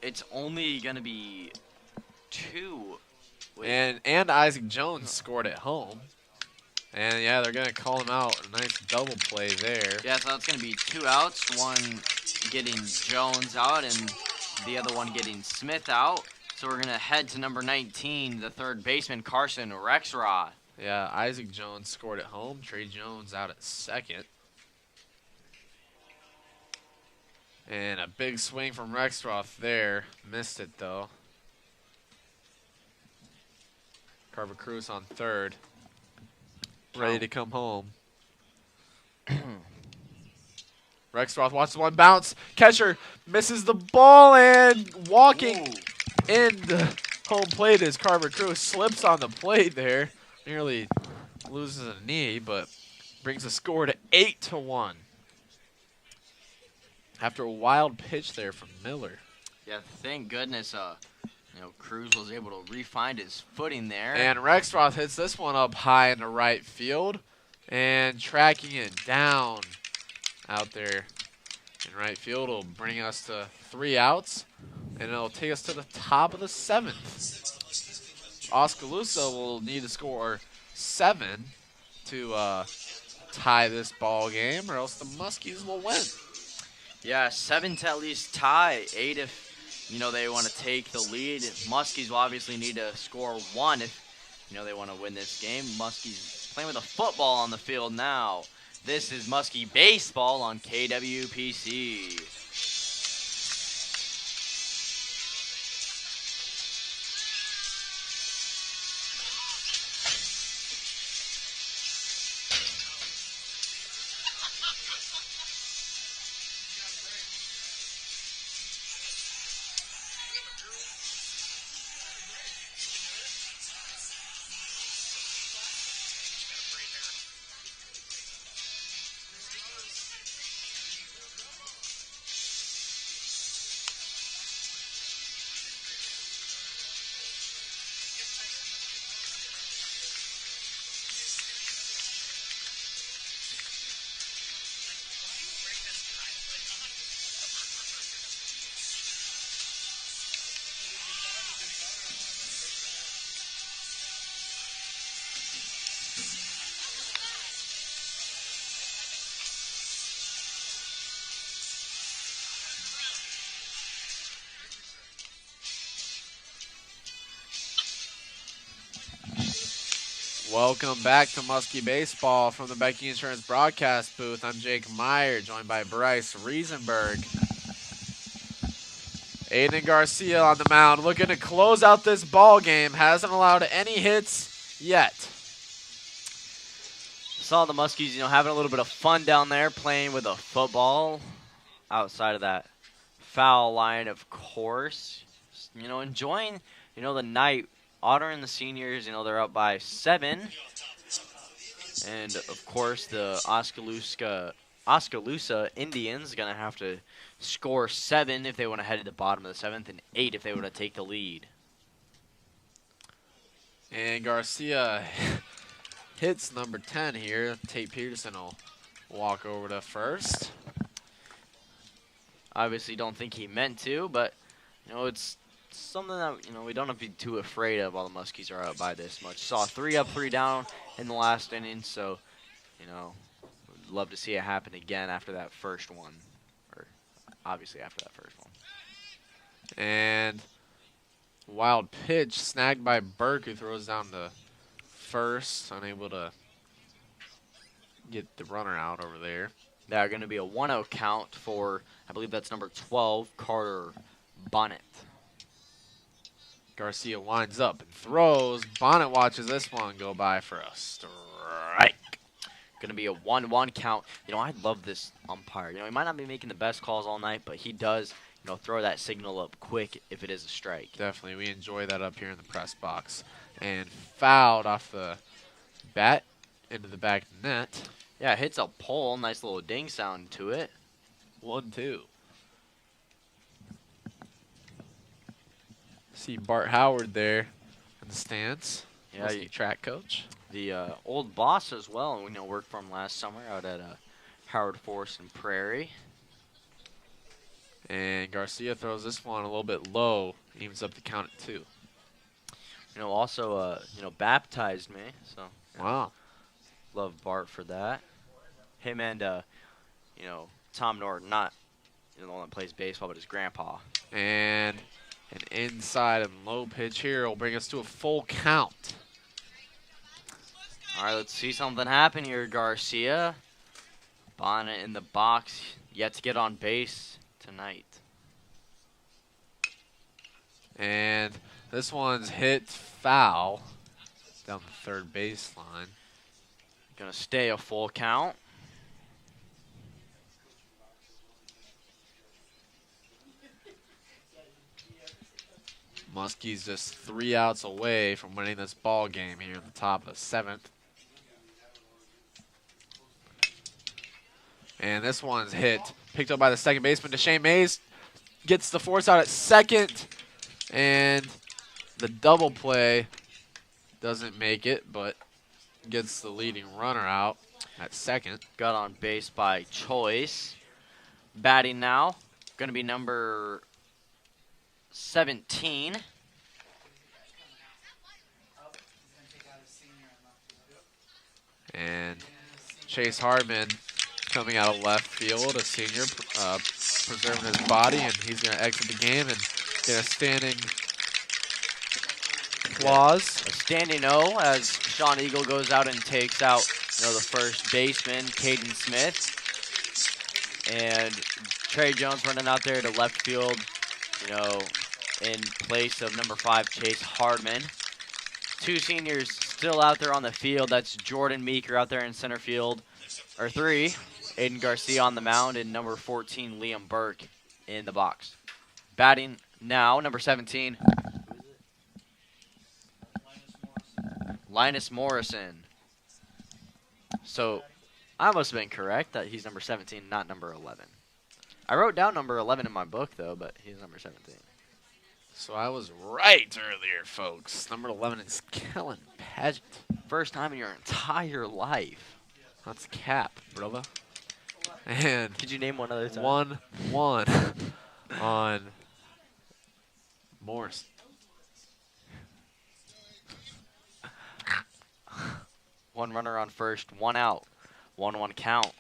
it's only going to be 2. Wait. And Isaac Jones scored at home. And, yeah, they're going to call him out. A nice double play there. Yeah, so that's going to be 2 outs. One getting Jones out and the other one getting Smith out. So we're going to head to number 19, the third baseman, Carson Rexroth. Yeah, Isaac Jones scored at home. Trey Jones out at second. And a big swing from Rexroth there. Missed it, though. Carver Cruz on third. Ready to come home. Rexroth watches one bounce. Catcher misses the ball, and walking in the home plate is Carver Cruz. Slips on the plate there. Nearly loses a knee, but brings the score to 8-1. After a wild pitch there from Miller. Yeah, thank goodness, Cruz was able to re-find his footing there. And Rexroth hits this one up high in the right field. And tracking it down out there in right field will bring us to 3 outs. And it'll take us to the top of the 7th. Oskaloosa will need to score 7 to tie this ball game, or else the Muskies will win. Yeah, 7 to at least tie. 8 if they want to take the lead. Muskies will obviously need to score 1 if they want to win this game. Muskies playing with a football on the field now. This is Muskie Baseball on KWPC. Welcome back to Muskie Baseball from the Becky Insurance broadcast booth. I'm Jake Meyer, joined by Bryce Riesenberg. Aiden Garcia on the mound, looking to close out this ball game. Hasn't allowed any hits yet. Saw the Muskies, having a little bit of fun down there, playing with a football outside of that foul line, of course. Enjoying, the night. Otter and the seniors, they're up by 7. And, of course, the Oskaloosa Indians going to have to score 7 if they want to head to the bottom of the 7th, and 8 if they want to take the lead. And Garcia hits number 10 here. Tate Peterson will walk over to first. Obviously don't think he meant to, but, it's something that we don't have to be too afraid of while the Muskies are up by this much. Saw 3 up, 3 down in the last inning, so would love to see it happen again after that first one, or obviously after that first one. And wild pitch snagged by Burke, who throws down to first, unable to get the runner out over there. They're going to be a 1-0 count for, I believe that's number 12, Carter Bonnet. Garcia winds up and throws. Bonnet watches this one go by for a strike. Going to be a 1-1 count. I love this umpire. He might not be making the best calls all night, but he does, throw that signal up quick if it is a strike. Definitely. We enjoy that up here in the press box. And fouled off the bat into the back net. Yeah, it hits a pole. Nice little ding sound to it. 1-2. See Bart Howard there in the stands. Yeah, track coach. The old boss as well. We worked for him last summer out at Howard Forest and Prairie. And Garcia throws this one a little bit low, evens up the count at 2. Also, baptized me, so Wow. love Bart for that. Him and, Tom Norton, not the one that plays baseball, but his grandpa. And an inside and low pitch here will bring us to a full count. All right, let's see something happen here, Garcia. Bonnet in the box, yet to get on base tonight. And this one's hit foul down the third baseline. Gonna stay a full count. Muskie's just 3 outs away from winning this ball game here in the top of the 7th. And this one's hit, picked up by the second baseman. DeShane Mays gets the force out at second, and the double play doesn't make it, but gets the leading runner out at second. Got on base by choice. Batting now, gonna be number 17. And Chase Hardman coming out of left field, a senior, preserving his body, and he's going to exit the game and get a standing applause. A standing O as Sean Eagle goes out and takes out the first baseman, Caden Smith. And Trey Jones running out there to left field, in place of number 5, Chase Hardman. 2 seniors still out there on the field. That's Jordan Meeker out there in center field. Or 3, Aiden Garcia on the mound, and number 14, Liam Burke in the box. Batting now, number 17. Linus Morrison. So I must have been correct that he's number 17, not number 11. I wrote down number 11 in my book, though, but he's number 17. So I was right earlier, folks. Number 11 is Kellen Paget. First time in your entire life. That's cap, brother. And could you name one other time? 1-1 on Morse. One runner on first, 1 out. 1-1 count.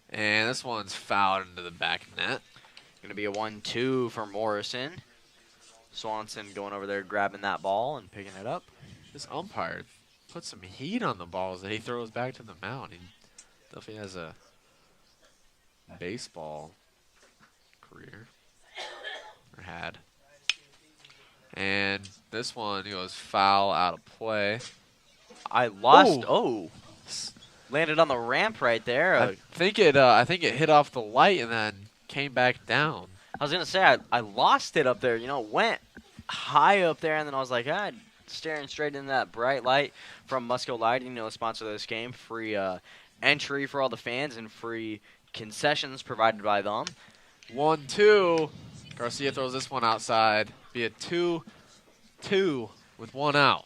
And this one's fouled into the back net. Going to be a 1-2 for Morrison. Swanson going over there grabbing that ball and picking it up. This umpire put some heat on the balls that he throws back to the mound. He definitely has a baseball career, or had. And this one goes foul out of play. I lost. Oh, landed on the ramp right there. I think it hit off the light and then came back down. I was gonna say I lost it up there. Went high up there, and then I was like, staring straight into that bright light from Musco Lighting. The sponsor of this game. Free entry for all the fans and free concessions provided by them. 1-2. Garcia throws this one outside. Be a 2-2 with 1 out.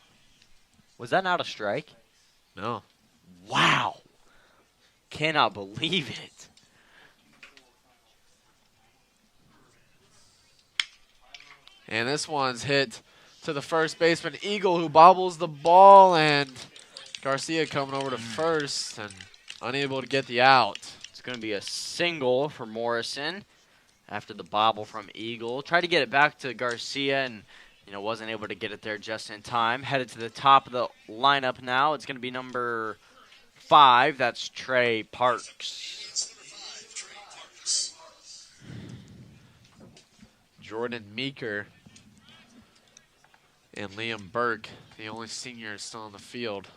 Was that not a strike? No. Wow. Cannot believe it. And this one's hit to the first baseman, Eagle, who bobbles the ball, and Garcia coming over to first and unable to get the out. It's going to be a single for Morrison after the bobble from Eagle. Tried to get it back to Garcia and wasn't able to get it there just in time. Headed to the top of the lineup now. It's going to be number 5. That's Trey Parks. Jordan Meeker and Liam Burke, the only seniors still on the field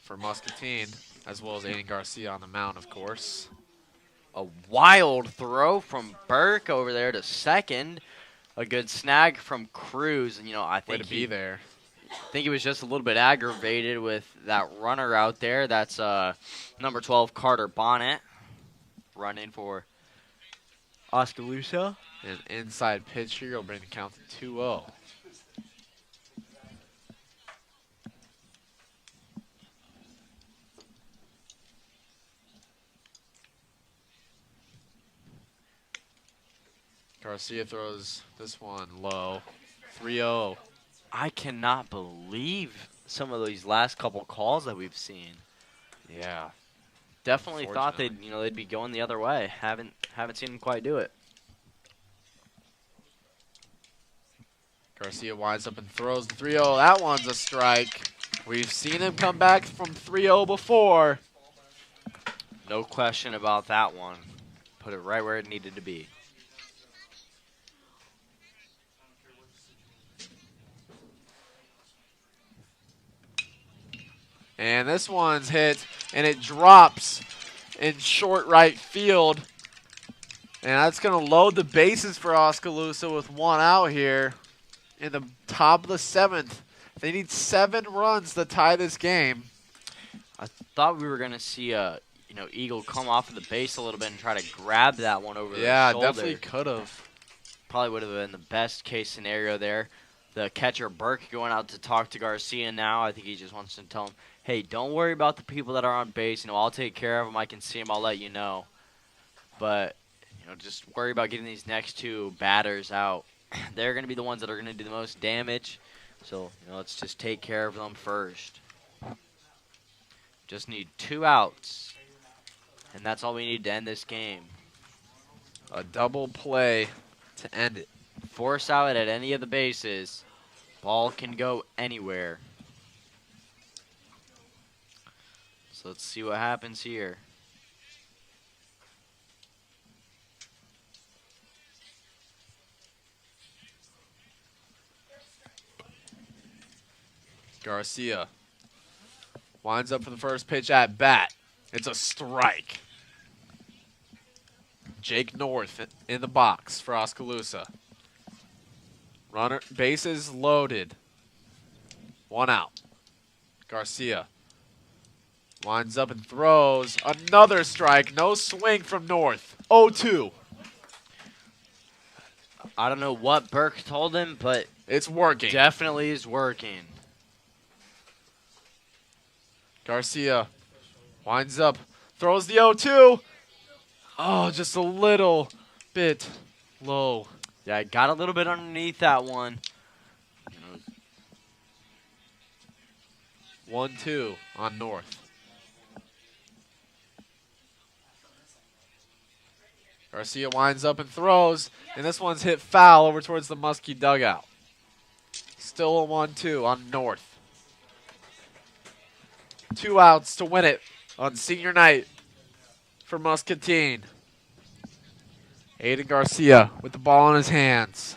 for Muscatine, as well as Aiden Garcia on the mound, of course. A wild throw from Burke over there to second. A good snag from Cruz, and I think Way to be there. I think he was just a little bit aggravated with that runner out there. That's number 12 Carter Bonnet running for Oskaloosa. An inside pitch here will bring the count to 2-0. Garcia throws this one low. 3-0. I cannot believe some of these last couple calls that we've seen. Yeah. Definitely thought Unfortunately. they'd be going the other way. Haven't seen them quite do it. Garcia winds up and throws the 3-0. That one's a strike. We've seen him come back from 3-0 before. No question about that one. Put it right where it needed to be. And this one's hit, and it drops in short right field. And that's going to load the bases for Oskaloosa with one out here in the top of the 7th. They need 7 runs to tie this game. I thought we were going to see a Eagle come off of the base a little bit and try to grab that one over the shoulder. Yeah, definitely could have. Probably would have been the best case scenario there. The catcher, Burke, going out to talk to Garcia now. I think he just wants to tell him, hey, don't worry about the people that are on base. I'll take care of them. I can see them. I'll let you know. But, just worry about getting these next 2 batters out. They're going to be the ones that are going to do the most damage. So, let's just take care of them first. Just need 2 outs. And that's all we need to end this game. A double play to end it. Force out at any of the bases. Ball can go anywhere. So let's see what happens here. Garcia winds up for the first pitch at bat. It's a strike. Jake North in the box for Oskaloosa. Runner, bases loaded. 1 out. Garcia winds up and throws. Another strike. No swing from North. 0-2. I don't know what Burke told him, but it's working. Definitely is working. Garcia winds up, throws the 0-2. Oh, just a little bit low. Yeah, I got a little bit underneath that one. 1-2 on North. Garcia winds up and throws, and this one's hit foul over towards the Muskie dugout. Still a 1-2 on North. 2 outs to win it on senior night for Muscatine. Aiden Garcia with the ball in his hands.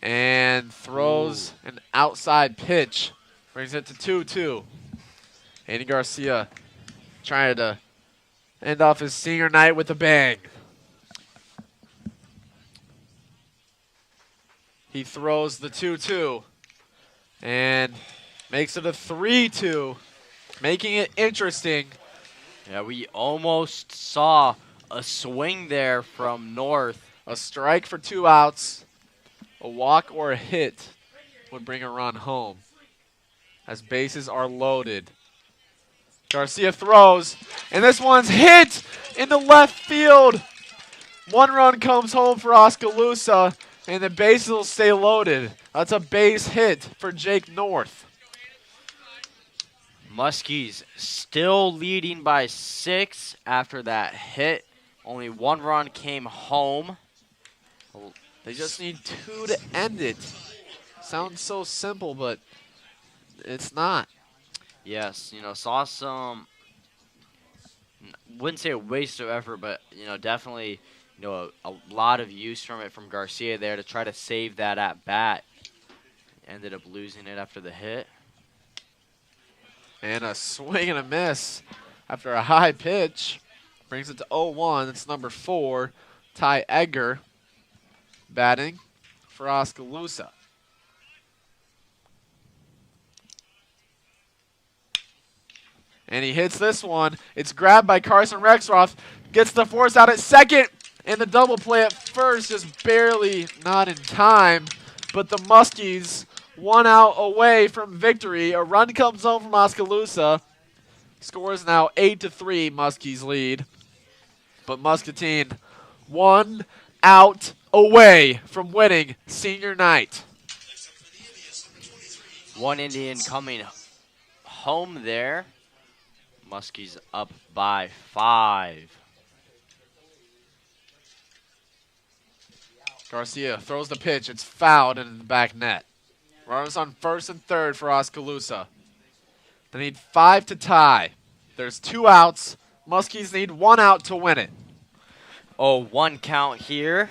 And throws an outside pitch. Brings it to 2-2. Aiden Garcia trying to end off his senior night with a bang. He throws the 2-2 and makes it a 3-2, making it interesting. Yeah, we almost saw a swing there from North. A strike for 2 outs. A walk or a hit would bring a run home as bases are loaded. Garcia throws, and this one's hit into left field. 1 run comes home for Oskaloosa, and the bases will stay loaded. That's a base hit for Jake North. Muskies still leading by 6 after that hit. Only 1 run came home. They just need 2 to end it. Sounds so simple, but it's not. Yes, saw some, wouldn't say a waste of effort, but, definitely, a lot of use from it from Garcia there to try to save that at bat. Ended up losing it after the hit. And a swing and a miss after a high pitch. Brings it to 0-1. That's number 4, Ty Edgar, batting for Oskaloosa. And he hits this one. It's grabbed by Carson Rexroth. Gets the force out at second. And the double play at first just barely not in time. But the Muskies 1 out away from victory. A run comes home from Oskaloosa. Score is now 8-3, Muskies lead. but Muscatine 1 out away from winning senior night. One Indian coming home there. Muskies up by 5. Garcia throws the pitch. It's fouled into the back net. Runners on first and third for Oskaloosa. They need 5 to tie. There's 2 outs. Muskies need 1 out to win it. Oh, 1 count here.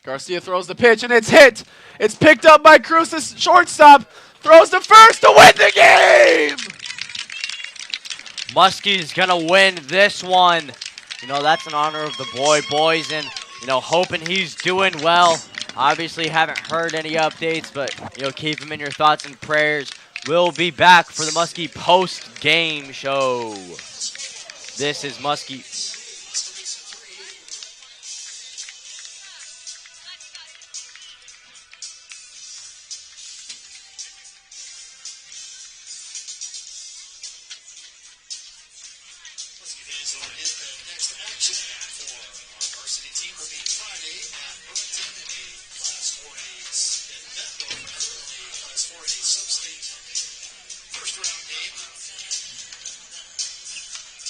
Garcia throws the pitch, and it's hit. It's picked up by Cruz, the shortstop. Throws to first to win the game. Muskie's going to win this one. You know, that's in honor of the boys, and, you know, hoping he's doing well. Obviously, haven't heard any updates, but, you know, keep him in your thoughts and prayers. We'll be back for the Muskie post-game show. This is Muskie.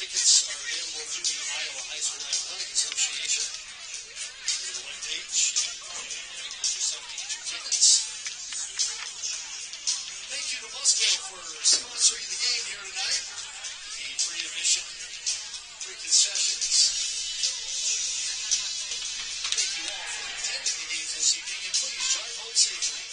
Tickets are available through the Iowa High School Athletic Association. Go to the webpage and get yourself to get your tickets. Thank you to Musco for sponsoring the game here tonight. The free admission, free concessions. Thank you all for attending the games this evening, and please drive home safely.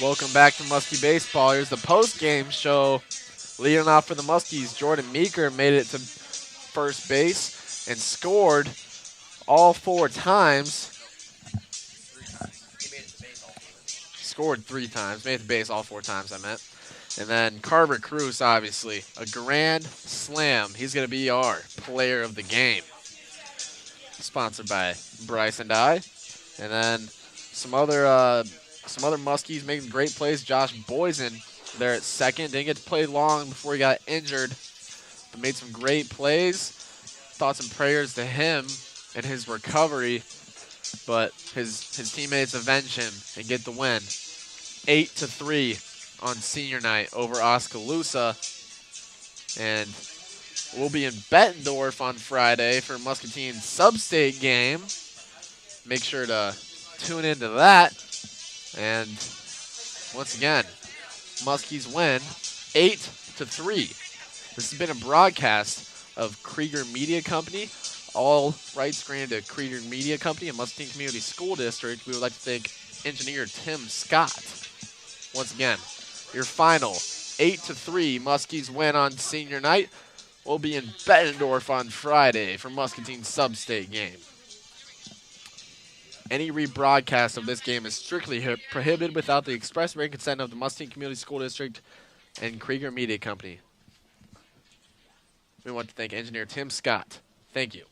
Welcome back to Muskie Baseball. Here's the post-game show. Leading off for the Muskies, Jordan Meeker made it to first base and scored all 4 times. Scored 3 times. Made it to base all 4 times, I meant. And then Carver Cruz, obviously, a grand slam. He's going to be our player of the game. Sponsored by Bryce and I. And then some other Muskies making great plays. Josh Boysen there at second. Didn't get to play long before he got injured, but made some great plays. Thoughts and prayers to him and his recovery, but his teammates avenge him and get the win. 8-3 on senior night over Oskaloosa. And we'll be in Bettendorf on Friday for Muscatine's sub-state game. Make sure to tune into that. And once again, Muskies win 8-3. This has been a broadcast of Krieger Media Company. All rights granted to Krieger Media Company and Muscatine Community School District. We would like to thank engineer Tim Scott. Once again, your final 8-3 Muskies win on senior night. We'll be in Bettendorf on Friday for Muscatine's sub-state game. Any rebroadcast of this game is strictly prohibited without the express written consent of the Muscatine Community School District and Krieger Media Company. We want to thank engineer Tim Scott. Thank you.